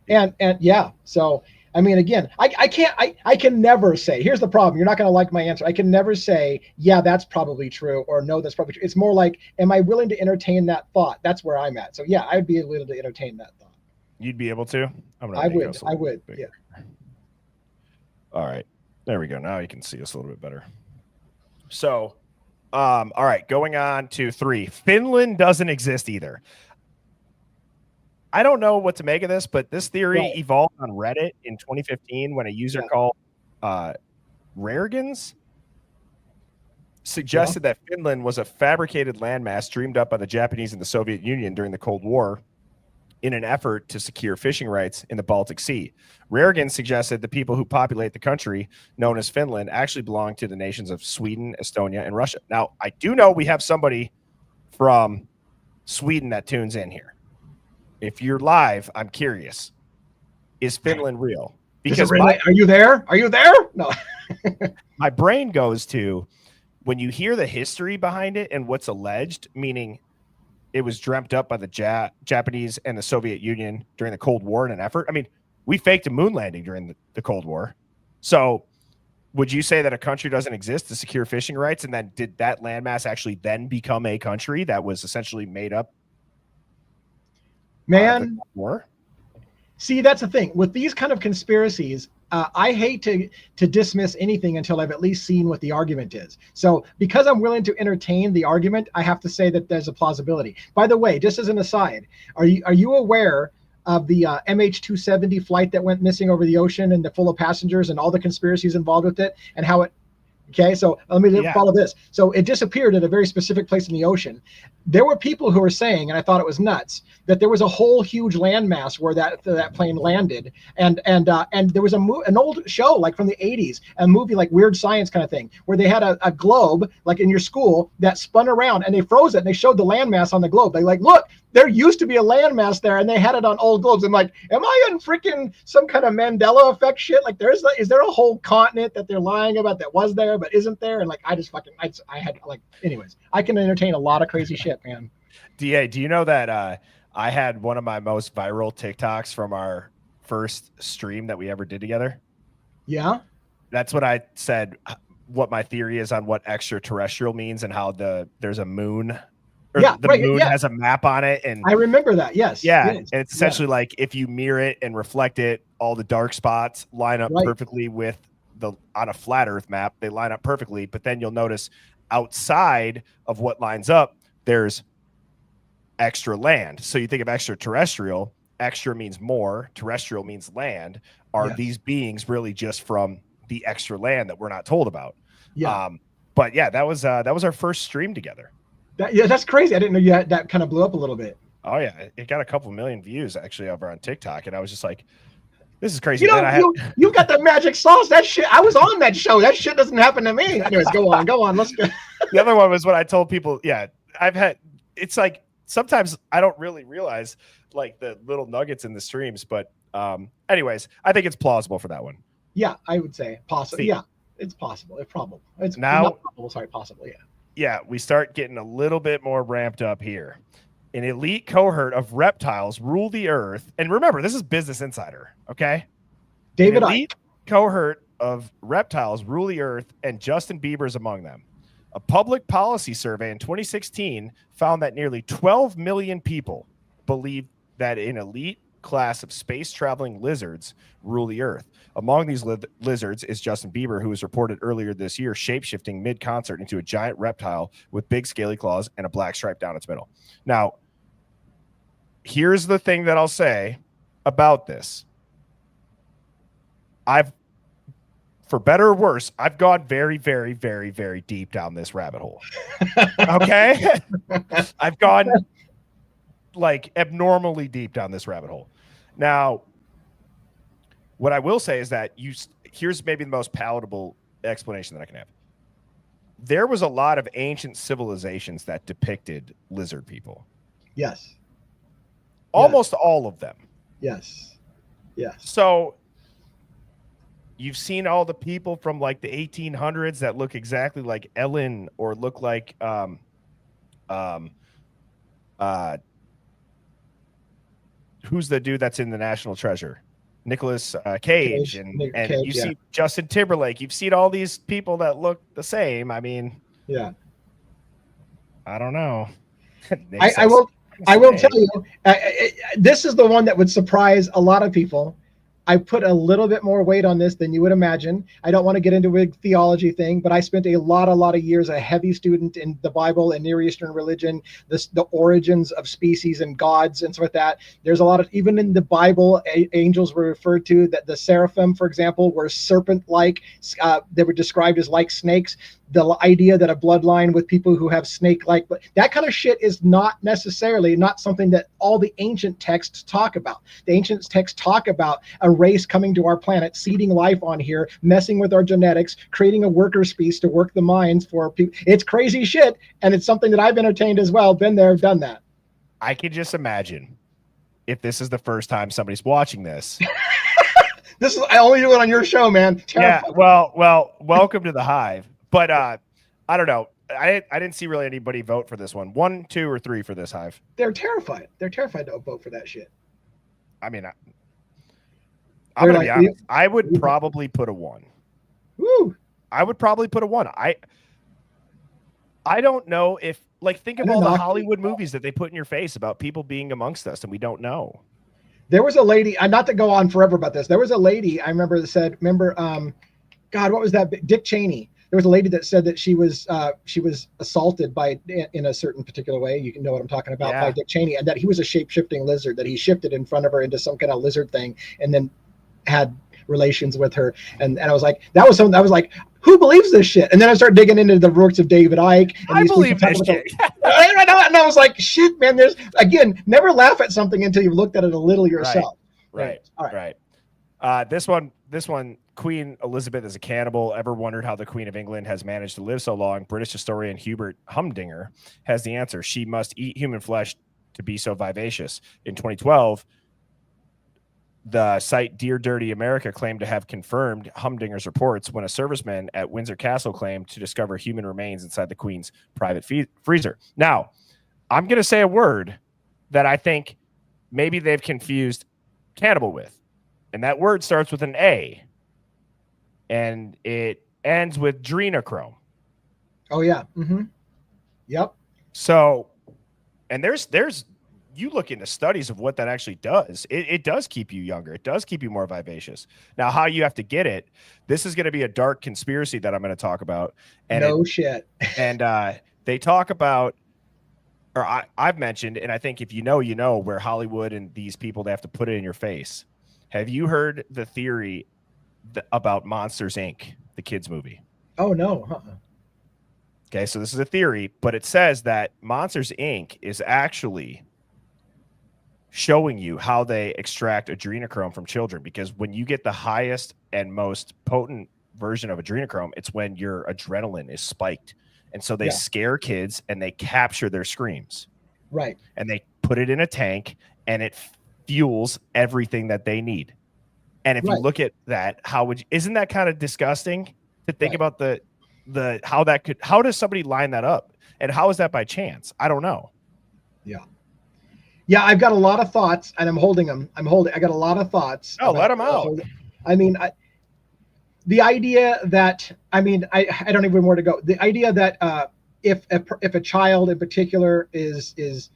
S2: And yeah. So, I mean, again, I can never say, here's the problem. You're not going to like my answer. I can never say, yeah, that's probably true, or no, that's probably true. It's more like, am I willing to entertain that thought? That's where I'm at. So yeah, I'd be willing to entertain that thought.
S1: You'd be able to?
S2: I would. Yeah.
S1: All right. There we go. Now you can see us a little bit better. So, all right, going on to 3. Finland doesn't exist either. I don't know what to make of this, but this theory evolved on Reddit in 2015 when a user called Rargans suggested that Finland was a fabricated landmass dreamed up by the Japanese and the Soviet Union during the Cold War in an effort to secure fishing rights in the Baltic Sea. Rargans suggested the people who populate the country, known as Finland, actually belong to the nations of Sweden, Estonia, and Russia. Now, I do know we have somebody from Sweden that tunes in here. If you're live, I'm curious. Is Finland real? Because
S2: are you there? Are you there? No.
S1: My brain goes to when you hear the history behind it and what's alleged, meaning it was dreamt up by the Japanese and the Soviet Union during the Cold War in an effort. I mean, we faked a moon landing during the Cold War. So would you say that a country doesn't exist to secure fishing rights? And then did that landmass actually then become a country that was essentially made up?
S2: Man, see, that's the thing with these kind of conspiracies. I hate to dismiss anything until I've at least seen what the argument is. So because I'm willing to entertain the argument, I have to say that there's a plausibility. By the way, just as an aside, are you aware of the MH270 flight that went missing over the ocean and full of passengers and all the conspiracies involved with it and how it Okay, so let me follow this. So it disappeared at a very specific place in the ocean. There were people who were saying, and I thought it was nuts, that there was a whole huge landmass where that plane landed, and there was an old show like from the 80s, a movie like Weird Science kind of thing, where they had a globe like in your school that spun around and they froze it and they showed the landmass on the globe. They like, look, there used to be a landmass there, and they had it on old globes. I'm like, am I in freaking some kind of Mandela effect shit? Like, is there a whole continent that they're lying about that was there but isn't there? And like, I had like, anyways, I can entertain a lot of crazy shit, man.
S1: DA, do you know that I had one of my most viral TikToks from our first stream that we ever did together?
S2: Yeah,
S1: that's what I said. What my theory is on what extraterrestrial means and how there's a moon. Or the moon has a map on it, and
S2: I remember that. Yes.
S1: Yeah, yes. And it's essentially like if you mirror it and reflect it, all the dark spots line up perfectly with on a flat Earth map. They line up perfectly, but then you'll notice outside of what lines up, there's extra land. So you think of extraterrestrial. Extra means more. Terrestrial means land. Are these beings really just from the extra land that we're not told about?
S2: Yeah.
S1: But yeah, that was our first stream together.
S2: That's crazy. I didn't know that kind of blew up a little bit.
S1: Oh yeah, it got a couple million views actually over on TikTok, and I was just like, "This is crazy."
S2: You know, you got the magic sauce. That shit. I was on that show. That shit doesn't happen to me. Anyways, go on. Let's go.
S1: The other one was when I told people, it's like sometimes I don't really realize like the little nuggets in the streams, but anyways, I think it's plausible for that one.
S2: Yeah, I would say possible. Yeah, it's possible. It's probable. It's
S1: now
S2: not probable. Sorry, possible. Yeah.
S1: Yeah, we start getting a little bit more ramped up here. An elite cohort of reptiles rule the earth. And remember, this is Business Insider, okay?
S2: David
S1: An elite cohort of reptiles rule the earth, and Justin Bieber's among them. A public policy survey in 2016 found that nearly 12 million people believe that an elite class of space-traveling lizards rule the earth. Among these lizards is Justin Bieber, who was reported earlier this year shape-shifting mid-concert into a giant reptile with big scaly claws and a black stripe down its middle. Now, here's the thing that I'll say about this. For better or worse, I've gone very, very, very, very deep down this rabbit hole. Okay? I've gone like abnormally deep down this rabbit hole. Now, what I will say is that here's maybe the most palatable explanation that I can have. There was a lot of ancient civilizations that depicted lizard people.
S2: Yes.
S1: Almost all of them.
S2: Yes. Yes.
S1: So you've seen all the people from like the 1800s that look exactly like Ellen or look like who's the dude that's in the National Treasure? Nicolas Cage, and you see Justin Timberlake. You've seen all these people that look the same. I mean,
S2: yeah,
S1: I don't know.
S2: I will tell you, this is the one that would surprise a lot of people. I put a little bit more weight on this than you would imagine. I don't want to get into a big theology thing, but I spent a lot of years a heavy student in the Bible and Near Eastern religion, the origins of species and gods and stuff like that. There's a lot of, even in the Bible, angels were referred to, that the seraphim, for example, were serpent-like. They were described as like snakes. The idea that a bloodline with people who have snake-like, but that kind of shit is not something that all the ancient texts talk about. The ancient texts talk about a race coming to our planet, seeding life on here, messing with our genetics, creating a worker species to work the mines for people. It's crazy shit, and it's something that I've entertained as well. Been there, done that.
S1: I can just imagine if this is the first time somebody's watching this.
S2: This is, I only do it on your show, man.
S1: Terrifying. Yeah, well, welcome to the Hive. But I don't know. I didn't see really anybody vote for this one. 1, 2, or 3 for this Hive.
S2: They're terrified. They're terrified to vote for that shit.
S1: I mean, I'm going to be honest. I would probably put a 1.
S2: Woo!
S1: I would probably put a 1. I don't know if, like, think of all the Hollywood movies that they put in your face about people being amongst us and we don't know.
S2: There was a lady, not to go on forever about this. There was a lady I remember that said, God, what was that? Dick Cheney. There was a lady that said that she was assaulted in a certain particular way. You can know what I'm talking about, by Dick Cheney, and that he was a shape-shifting lizard, that he shifted in front of her into some kind of lizard thing and then had relations with her. And I was like, that was something I was like, who believes this shit? And then I started digging into the works of David Icke. And
S1: I believe this shit.
S2: And I was like, shit, man, there's, again, never laugh at something until you've looked at it a little yourself.
S1: Right.
S2: All right.
S1: This one, Queen Elizabeth is a cannibal. Ever wondered how the Queen of England has managed to live so long? British historian Hubert Humdinger has the answer. She must eat human flesh to be so vivacious. In 2012, the site Dear Dirty America claimed to have confirmed Humdinger's reports when a serviceman at Windsor Castle claimed to discover human remains inside the Queen's private freezer. Now, I'm going to say a word that I think maybe they've confused cannibal with, and that word starts with an A, and it ends with adrenochrome.
S2: Oh, yeah. Yep.
S1: So, and there's you look into studies of what that actually does. It does keep you younger. It does keep you more vivacious. Now, how you have to get it, this is going to be a dark conspiracy that I'm going to talk about. And
S2: shit.
S1: And they talk about, or I've mentioned, and I think if you know, where Hollywood and these people, they have to put it in your face. Have you heard the theory about Monsters, Inc., the kids movie?
S2: Oh, no.
S1: Okay, so this is a theory, but it says that Monsters, Inc. is actually showing you how they extract adrenochrome from children, because when you get the highest and most potent version of adrenochrome, it's when your adrenaline is spiked. And so they scare kids and they capture their screams.
S2: Right.
S1: And they put it in a tank and it fuels everything that they need. And if you look at that, isn't that kind of disgusting to think about how does somebody line that up? And how is that by chance? I don't know.
S2: Yeah, I've got a lot of thoughts, and I'm holding them. I got a lot of thoughts.
S1: Oh, let them out.
S2: I mean, the idea that, I don't even know where to go. The idea that if a child in particular is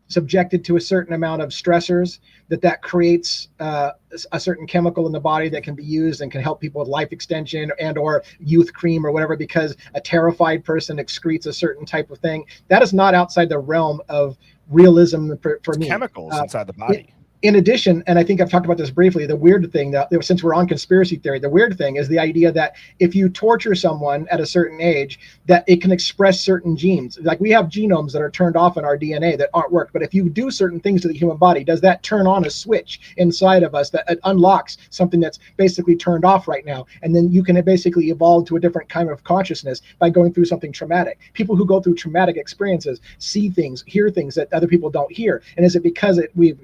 S2: subjected to a certain amount of stressors, that creates a certain chemical in the body that can be used and can help people with life extension and or youth cream or whatever, because a terrified person excretes a certain type of thing. That is not outside the realm of realism for me.
S1: Chemicals inside the body.
S2: In addition, and I think I've talked about this briefly, the weird thing that, since we're on conspiracy theory, the weird thing is the idea that if you torture someone at a certain age, that it can express certain genes. Like we have genomes that are turned off in our DNA that aren't worked. But if you do certain things to the human body, does that turn on a switch inside of us that unlocks something that's basically turned off right now? And then you can basically evolve to a different kind of consciousness by going through something traumatic. People who go through traumatic experiences see things, hear things that other people don't hear. And is it because we've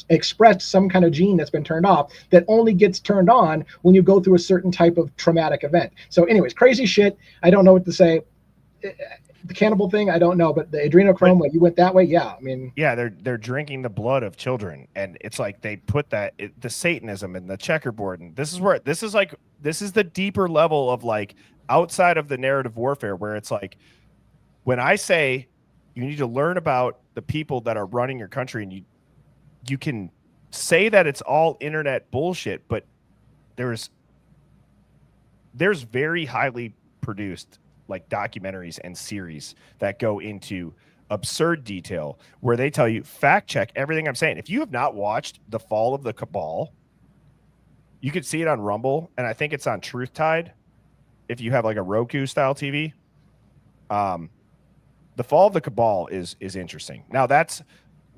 S2: expressed some kind of gene that's been turned off that only gets turned on when you go through a certain type of traumatic event? So anyways, crazy shit. I don't know what to say. The cannibal thing, I don't know, but the adrenochrome, you went that way. Yeah. I mean,
S1: yeah, they're drinking the blood of children, and it's like they put the Satanism and the checkerboard. And this is the deeper level of like outside of the narrative warfare, where it's like, when I say you need to learn about the people that are running your country, and you can say that it's all internet bullshit, but there's very highly produced like documentaries and series that go into absurd detail where they tell you, fact check everything I'm saying. If you have not watched The Fall of the Cabal, you could see it on Rumble, and I think it's on Truth Tide if you have like a Roku style TV. The Fall of the Cabal is interesting. Now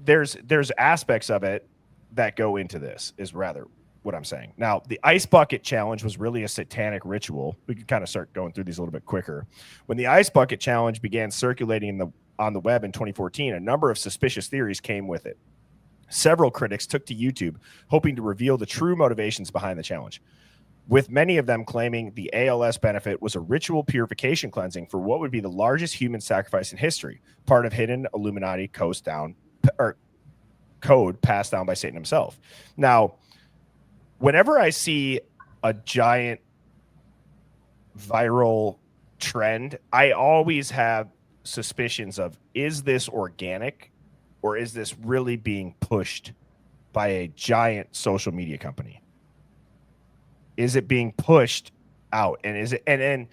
S1: there's aspects of it that go into this, is rather what I'm saying. Now, the Ice Bucket Challenge was really a satanic ritual. We can kind of start going through these a little bit quicker. When the Ice Bucket Challenge began circulating on the web in 2014, a number of suspicious theories came with it. Several critics took to YouTube, hoping to reveal the true motivations behind the challenge, with many of them claiming the ALS benefit was a ritual purification cleansing for what would be the largest human sacrifice in history, part of hidden Illuminati code passed down by Satan himself. Now, whenever I see a giant viral trend, I always have suspicions of, is this organic or is this really being pushed by a giant social media company? Is it being pushed out? And is it, and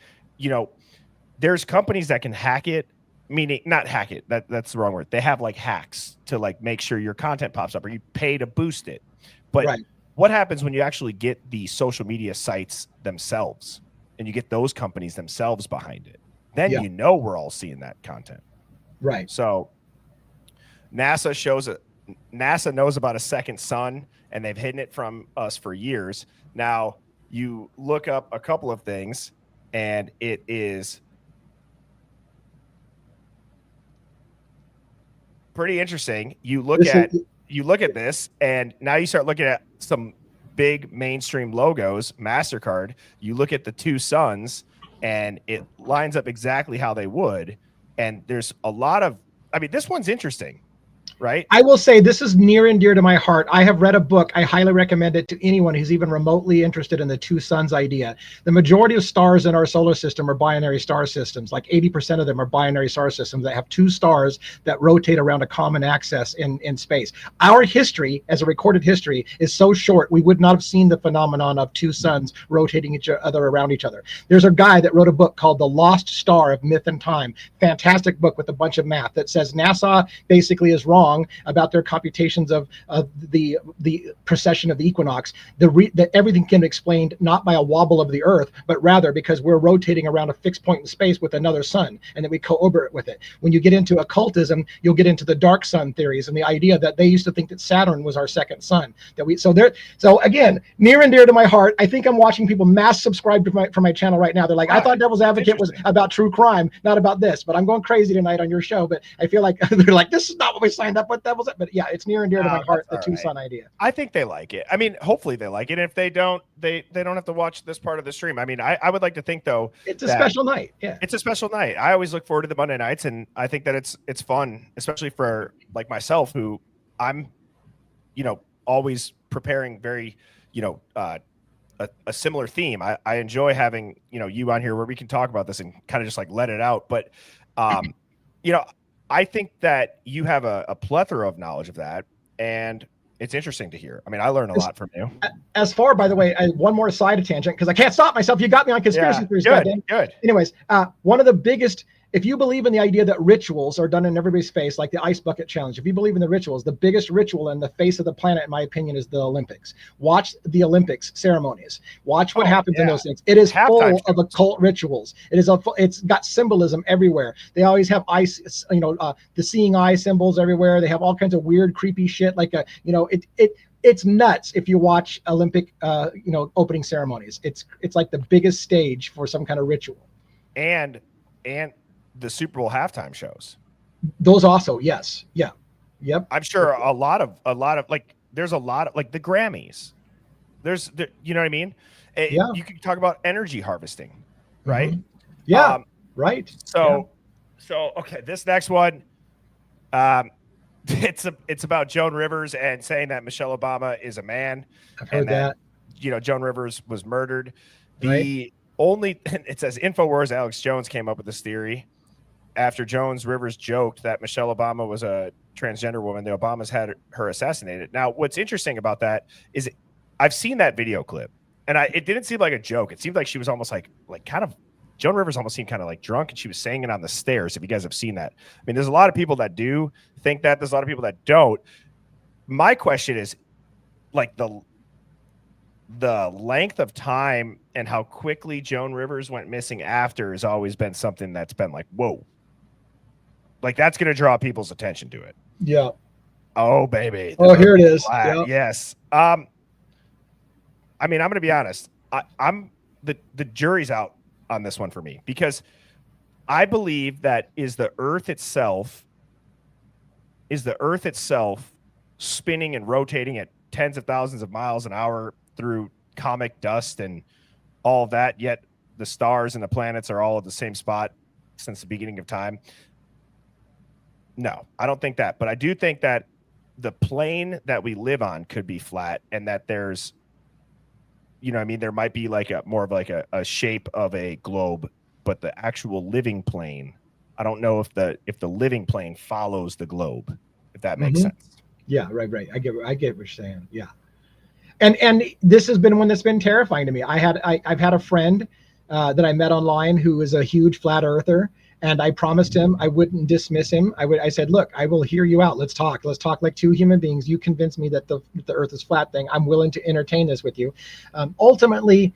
S1: there's companies that can hack it, meaning not hack it. That's the wrong word. They have like hacks to like make sure your content pops up, or you pay to boost it. But what happens when you actually get the social media sites themselves and you get those companies themselves behind it? Then you know we're all seeing that content.
S2: Right.
S1: So NASA knows about a second sun, and they've hidden it from us for years. Now, you look up a couple of things, and it is pretty interesting. You look at this, and now you start looking at some big mainstream logos, MasterCard. You look at the two suns, and it lines up exactly how they would. And there's a lot of, I mean, this one's interesting. Right.
S2: I will say this is near and dear to my heart. I have read a book. I highly recommend it to anyone who's even remotely interested in the two suns idea. The majority of stars in our solar system are binary star systems. Like 80% of them are binary star systems that have two stars that rotate around a common axis in space. Our history, as a recorded history, is so short, we would not have seen the phenomenon of two suns rotating each other around each other. There's a guy that wrote a book called The Lost Star of Myth and Time. Fantastic book with a bunch of math that says NASA basically is wrong about their computations of the precession of the equinox. That everything can be explained not by a wobble of the Earth, but rather because we're rotating around a fixed point in space with another sun, and that we co-orbit with it. When you get into occultism, you'll get into the dark sun theories and the idea that they used to think that Saturn was our second sun. So again, near and dear to my heart. I think I'm watching people mass subscribe to my channel right now. They're like, I thought Devil's Advocate was about true crime, not about this. But I'm going crazy tonight on your show. But I feel like they're like, this is not what we signed up with. Devil's, but yeah, it's near and dear to my heart. The two sun idea.
S1: I think they like it. I mean, hopefully they like it. And if they don't, they don't have to watch this part of the stream. I mean, I would like to think though,
S2: it's a special night. Yeah,
S1: it's a special night. I always look forward to the Monday nights, and I think that it's fun, especially for like myself, who I'm, always preparing very, a similar theme. I enjoy having, you on here where we can talk about this and kind of just like let it out. But, I think that you have a plethora of knowledge of that, and it's interesting to hear. I mean, I learn a lot from you.
S2: As far, by the way, one more side tangent, because I can't stop myself. You got me on conspiracy theories.
S1: Good.
S2: Anyways, one of the biggest, if you believe in the idea that rituals are done in everybody's face, like the ice bucket challenge, if you believe in the rituals, the biggest ritual in the face of the planet, in my opinion, is the Olympics. Watch the Olympics ceremonies. Watch what happens in those things. It is full of occult rituals. It's got symbolism everywhere. They always have ice, the seeing eye symbols everywhere. They have all kinds of weird, creepy shit. It's nuts if you watch Olympic, opening ceremonies. It's like the biggest stage for some kind of ritual.
S1: And the Super Bowl halftime shows.
S2: Those also, yes. Yeah. Yep.
S1: I'm sure a lot of like, there's a lot of like the Grammys. You know what I mean?
S2: Yeah.
S1: You can talk about energy harvesting, right?
S2: Mm-hmm. Yeah. Right.
S1: So okay, this next one, it's about Joan Rivers and saying that Michelle Obama is a man.
S2: I've heard that.
S1: Joan Rivers was murdered.
S2: Right.
S1: It says InfoWars Alex Jones came up with this theory after Rivers joked that Michelle Obama was a transgender woman. The Obamas had her assassinated. Now, what's interesting about that is I've seen that video clip, and it didn't seem like a joke. It seemed like she was almost like kind of, Joan Rivers almost seemed kind of like drunk, and she was saying it on the stairs. If you guys have seen that, I mean, there's a lot of people that do think that. There's a lot of people that don't. My question is, like, the length of time and how quickly Joan Rivers went missing after has always been something that's been like, whoa, like that's going to draw people's attention to it.
S2: Yeah.
S1: Oh, baby.
S2: Oh, here it is. Yep.
S1: Yes. I mean, I'm going to be honest. I'm the jury's out on this one for me, because I believe that is the earth itself spinning and rotating at tens of thousands of miles an hour through comic dust and all of that, yet the stars and the planets are all at the same spot since the beginning of time. No, I don't think that, but I do think that the plane that we live on could be flat, and that there's, there might be like more of like a shape of a globe, but the actual living plane, I don't know if the living plane follows the globe, if that makes sense.
S2: Yeah, right. I get what you're saying. Yeah. And this has been one that's been terrifying to me. I've had a friend that I met online who is a huge flat earther. And I promised him I wouldn't dismiss him. I said, look, I will hear you out. Let's talk. Let's talk like two human beings. You convince me that the earth is flat thing. I'm willing to entertain this with you. Ultimately,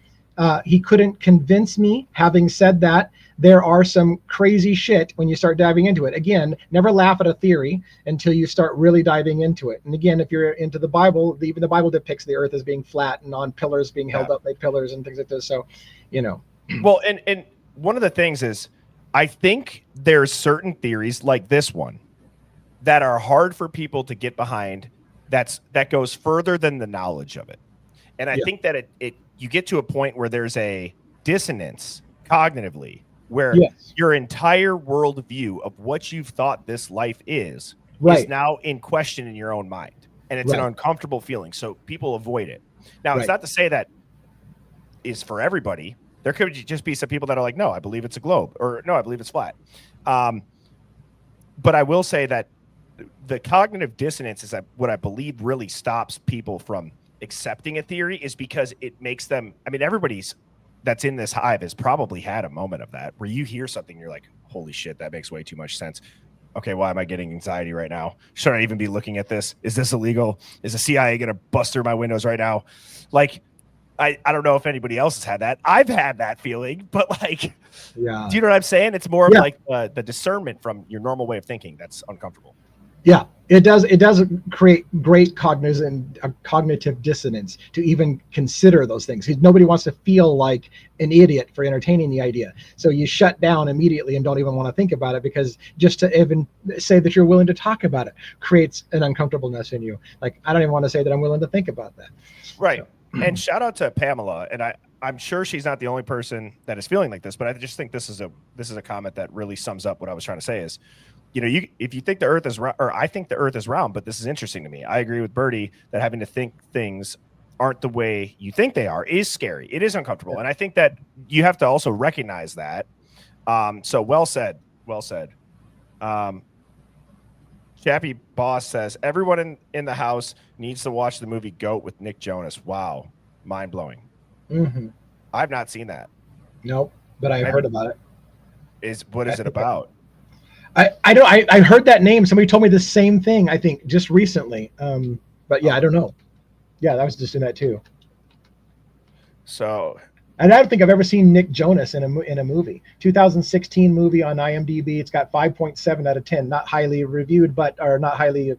S2: he couldn't convince me. Having said that, there are some crazy shit when you start diving into it. Again, never laugh at a theory until you start really diving into it. And again, if you're into the Bible, even the Bible depicts the earth as being flat and on pillars being held up like pillars and things like this. So, you know.
S1: Well, and one of the things is, I think there's certain theories like this one that are hard for people to get behind. That goes further than the knowledge of it. And I think that you get to a point where there's a dissonance cognitively where your entire worldview of what you've thought this life is now in question in your own mind. And it's an uncomfortable feeling. So people avoid it. Now, it's not to say that is for everybody. There could just be some people that are like, no, I believe it's a globe, or no, I believe it's flat. But I will say that the cognitive dissonance is what I believe really stops people from accepting a theory, is because it makes them, I mean, everybody's that's in this hive has probably had a moment of that where you hear something, you're like, holy shit, that makes way too much sense. Okay, why am I getting anxiety right now? Should I even be looking at this? Is this illegal? Is the CIA going to bust through my windows right now? Like, I don't know if anybody else has had that. I've had that feeling, but like, do you know what I'm saying? It's more of like the discernment from your normal way of thinking that's uncomfortable.
S2: Yeah, it does. It does create great cognitive dissonance to even consider those things. Nobody wants to feel like an idiot for entertaining the idea. So you shut down immediately and don't even want to think about it, because just to even say that you're willing to talk about it creates an uncomfortableness in you. Like, I don't even want to say that I'm willing to think about that.
S1: Right. So. And shout out to Pamela. And I'm sure she's not the only person that is feeling like this, but I just think this is a comment that really sums up what I was trying to say is, you know, if you think the earth is round, or I think the earth is round, but this is interesting to me. I agree with Birdie that having to think things aren't the way you think they are is scary. It is uncomfortable. And I think that you have to also recognize that. So well said. Well said. Chappie Boss says, everyone in the house needs to watch the movie Goat with Nick Jonas. Wow. Mind blowing.
S2: Mm-hmm.
S1: I've not seen that.
S2: Nope, but I've heard about it.
S1: What is it about?
S2: I heard that name. Somebody told me the same thing, I think, just recently. But yeah, I don't know. Yeah, I was just in that too.
S1: So,
S2: and I don't think I've ever seen Nick Jonas in a movie. 2016 movie on IMDb. It's got 5.7 out of 10. Not highly reviewed, or not highly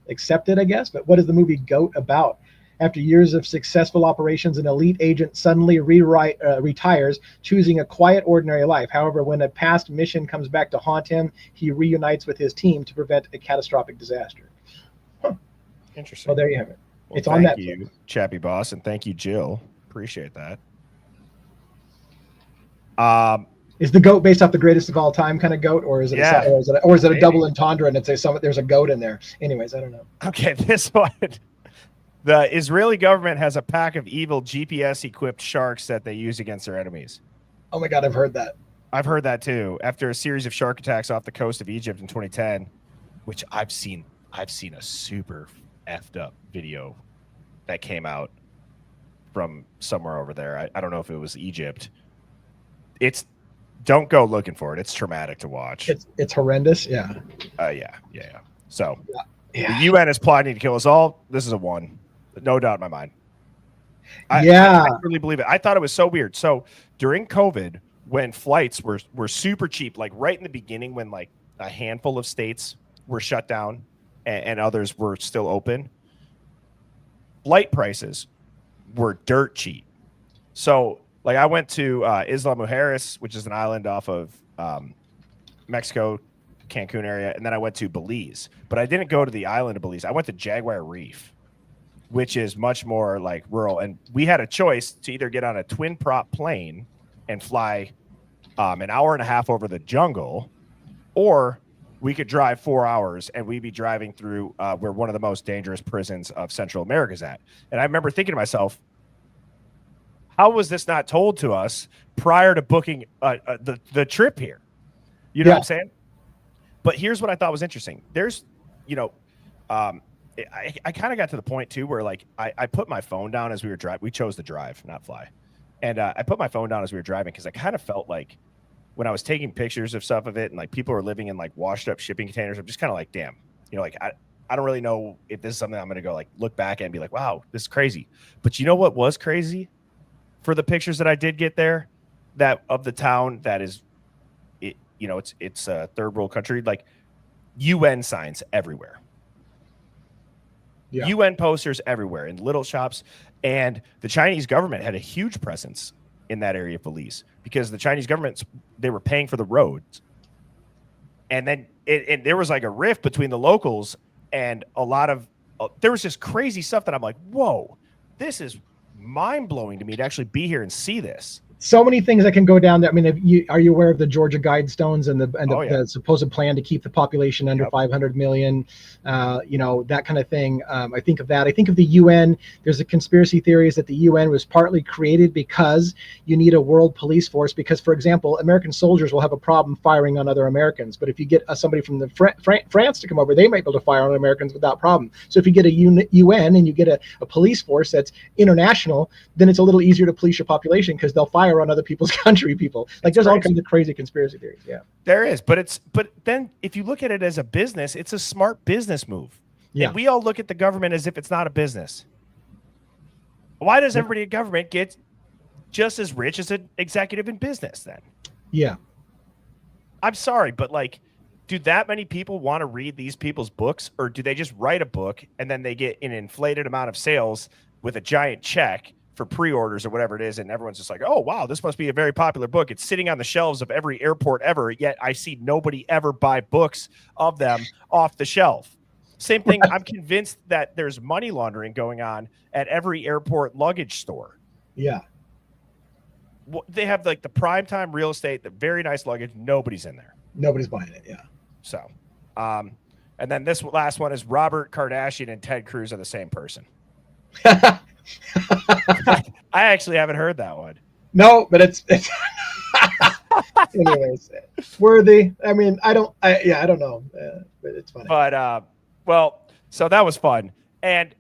S2: accepted, I guess. But what is the movie Goat about? After years of successful operations, an elite agent suddenly retires, choosing a quiet, ordinary life. However, when a past mission comes back to haunt him, he reunites with his team to prevent a catastrophic disaster. Huh.
S1: Interesting.
S2: Well, there you have it.
S1: Well,
S2: it's on that.
S1: Thank you, Chappie Boss, and thank you, Jill. Appreciate that.
S2: Is the goat based off the greatest of all time kind of goat, or is it a double entendre and there's a goat in there? Anyways, I don't know.
S1: Okay, this one. The Israeli government has a pack of evil GPS-equipped sharks that they use against their enemies.
S2: Oh my God, I've heard that.
S1: I've heard that too. After a series of shark attacks off the coast of Egypt in 2010, which I've seen a super effed up video that came out from somewhere over there. I don't know if it was Egypt. Don't go looking for it. It's traumatic to watch.
S2: It's horrendous. Yeah.
S1: Yeah. So the UN is plotting to kill us all. This is a one. No doubt in my mind. I really believe it. I thought it was so weird. So during COVID, when flights were super cheap, like right in the beginning, when like a handful of states were shut down and others were still open, flight prices were dirt cheap. So like I went to Isla Mujeres, which is an island off of Mexico, Cancun area, and then I went to Belize. But I didn't go to the island of Belize. I went to Jaguar Reef, which is much more like rural. And we had a choice to either get on a twin prop plane and fly an hour and a half over the jungle, or we could drive 4 hours and we'd be driving through where one of the most dangerous prisons of Central America is at. And I remember thinking to myself, how was this not told to us prior to booking the trip here? You know what I'm saying? But here's what I thought was interesting. There's, I kind of got to the point too where like I put my phone down as we were driving. We chose to drive, not fly. And I put my phone down as we were driving because I kind of felt like when I was taking pictures of stuff of it and like people are living in like washed up shipping containers, I'm just kind of like, damn, like I don't really know if this is something I'm going to go like look back and be like, wow, this is crazy. But you know what was crazy for the pictures that I did get there, that of the town that is, it's a third world country, like UN signs everywhere. Yeah. UN posters everywhere in little shops. And the Chinese government had a huge presence in that area of Belize because the Chinese government, they were paying for the roads. And then there was like a rift between the locals and a lot of, there was just crazy stuff that I'm like, whoa, this is mind blowing to me to actually be here and see this.
S2: So many things that can go down there. I mean, are you aware of the Georgia Guidestones and the supposed plan to keep the population under 500 million? That kind of thing. I think of that. I think of the UN. There's a conspiracy theories that the UN was partly created because you need a world police force. Because, for example, American soldiers will have a problem firing on other Americans. But if you get somebody from the France to come over, they might be able to fire on Americans without problem. So if you get a UN and you get a police force that's international, then it's a little easier to police your population because they'll fire on other people's country people. Like there's all kinds of crazy conspiracy theories. Yeah,
S1: there is, but then if you look at it as a business, it's a smart business move. Yeah, and we all look at the government as if it's not a business. Why does everybody in government get just as rich as an executive in business then?
S2: Yeah,
S1: I'm sorry, but like, do that many people want to read these people's books, or do they just write a book and then they get an inflated amount of sales with a giant check for pre-orders or whatever it is, and everyone's just like, oh wow, this must be a very popular book. It's sitting on the shelves of every airport ever, yet I see nobody ever buy books of them off the shelf. Same thing, I'm convinced that there's money laundering going on at every airport luggage store.
S2: Yeah.
S1: They have like the primetime real estate, the very nice luggage, nobody's in there.
S2: Nobody's buying it, yeah.
S1: So, and then this last one is Robert Kardashian and Ted Cruz are the same person. I actually haven't heard that one.
S2: No, but it's anyways, worthy. I mean, I don't know, but it's funny.
S1: But so that was fun. And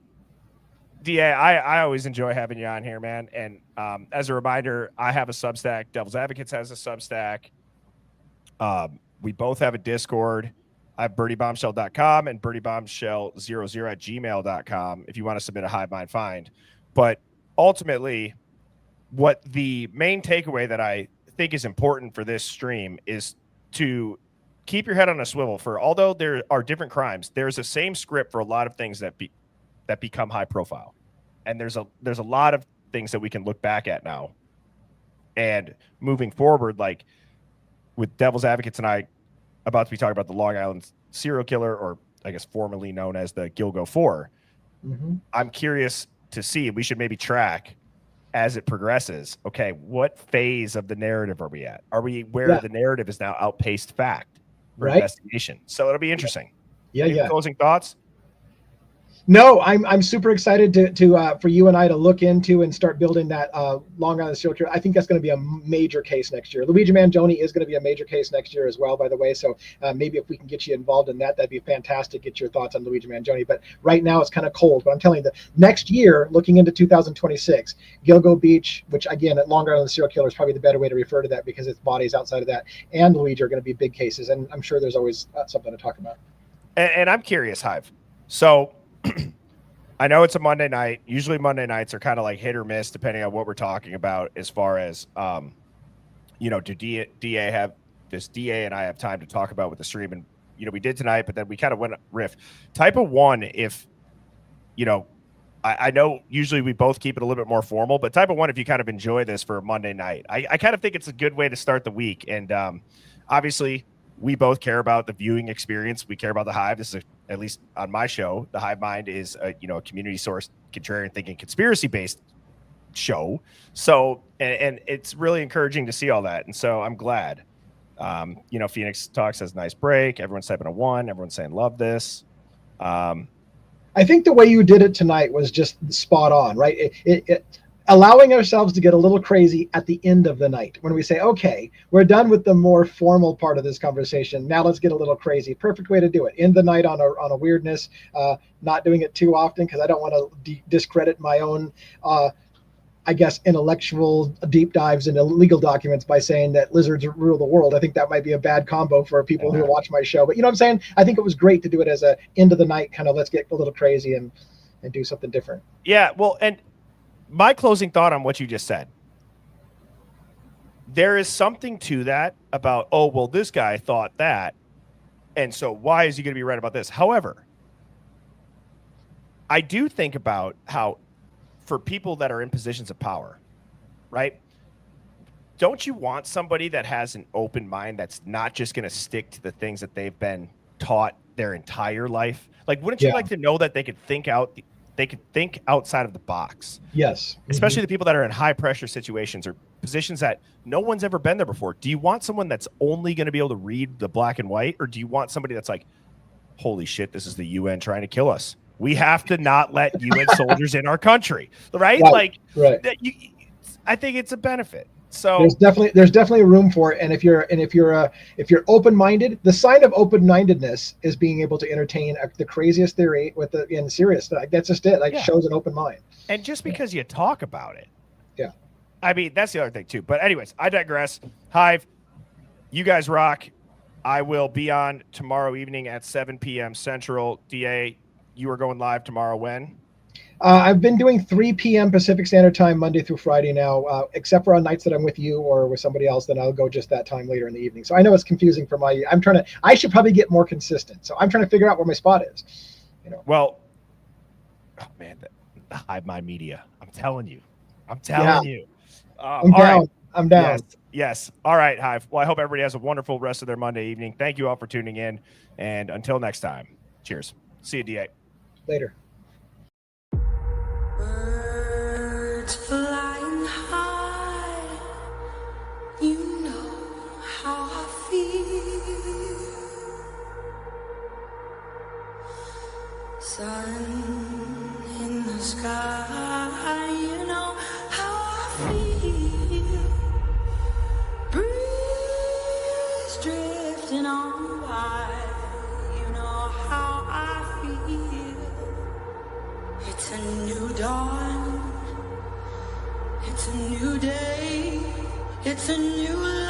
S1: DA, I always enjoy having you on here, man. And as a reminder, I have a Substack. Devil's Advocates has a Substack. We both have a Discord. I have birdiebombshell.com and birdiebombshell00@gmail.com if you want to submit a Hive Mind find. But ultimately, what the main takeaway that I think is important for this stream is to keep your head on a swivel. For although there are different crimes, there's the same script for a lot of things that become high profile, and there's a lot of things that we can look back at now. And moving forward, like with Devil's Advocates and I about to be talking about the Long Island serial killer, or I guess formerly known as the Gilgo 4. Mm-hmm. I'm curious to see, we should maybe track as it progresses. Okay, what phase of the narrative are we at? Are we where the narrative is now outpaced fact or investigation? So it'll be interesting.
S2: Yeah.
S1: Closing thoughts?
S2: No, I'm super excited to for you and I to look into and start building that Long Island serial killer. I think that's going to be a major case next year. Luigi Mangione is going to be a major case next year as well, by the way. So maybe if we can get you involved in that, that'd be fantastic. Get your thoughts on Luigi Mangione. But right now it's kind of cold. But I'm telling you, the next year, looking into 2026, Gilgo Beach, which again at Long Island serial killer is probably the better way to refer to that because its body is outside of that, and Luigi are going to be big cases. And I'm sure there's always something to talk about.
S1: And I'm curious, Hive. So I know it's a Monday night. Usually Monday nights are kind of like hit or miss depending on what we're talking about as far as, do DA have this DA and I have time to talk about with the stream. And, we did tonight, but then we kind of went riff. Type of one, if, I know usually we both keep it a little bit more formal, but type of one, if you kind of enjoy this for a Monday night, I kind of think it's a good way to start the week. And obviously we both care about the viewing experience. We care about the Hive. This is at least on my show, the Hive Mind is a community sourced, contrarian thinking, conspiracy based show. So, and it's really encouraging to see all that. And so I'm glad, Phoenix Talks has nice break. Everyone's typing a 1. Everyone's saying, love this.
S2: I think the way you did it tonight was just spot on, right? Allowing ourselves to get a little crazy at the end of the night when we say, okay, we're done with the more formal part of this conversation. Now let's get a little crazy. Perfect way to do it. End the night on a weirdness, not doing it too often because I don't want to discredit my own I guess, intellectual deep dives into legal documents by saying that lizards rule the world. I think that might be a bad combo for people who watch my show. But you know what I'm saying? I think it was great to do it as a end of the night kind of let's get a little crazy and do something different.
S1: Yeah, well, and my closing thought on what you just said. There is something to that about, oh, well, this guy thought that, and so why is he going to be right about this? However, I do think about how for people that are in positions of power, right? Don't you want somebody that has an open mind that's not just going to stick to the things that they've been taught their entire life? Like, wouldn't you like to know that they could think outside of the box?
S2: Yes.
S1: Especially the people that are in high pressure situations or positions that no one's ever been there before. Do you want someone that's only going to be able to read the black and white? Or do you want somebody that's like, holy shit, this is the UN trying to kill us. We have to not let UN soldiers in our country, right? I think it's a benefit. So
S2: there's definitely room for it. And if you're open-minded, the sign of open-mindedness is being able to entertain the craziest theory in serious. That's just it. Shows an open mind.
S1: And just because you talk about it,
S2: I
S1: mean, that's the other thing too. But anyways, I digress. Hive, you guys rock. I will be on tomorrow evening at 7 p.m. Central. DA, you are going live tomorrow when?
S2: I've been doing 3 p.m. Pacific Standard Time Monday through Friday now, except for on nights that I'm with you or with somebody else, then I'll go just that time later in the evening. So I know it's confusing for I should probably get more consistent. So I'm trying to figure out where my spot is.
S1: Well, oh man, the Hive Mind Media. I'm telling you.
S2: I'm down.
S1: Right.
S2: I'm down.
S1: Yes. All right, Hive. Well, I hope everybody has a wonderful rest of their Monday evening. Thank you all for tuning in. And until next time, cheers. See you, DA.
S2: Later.
S3: Birds flying high, you know how I feel. Sun in the sky, you know how I feel. Breeze drifting on by, you know how I feel. It's a new dawn, it's a new day, it's a new life.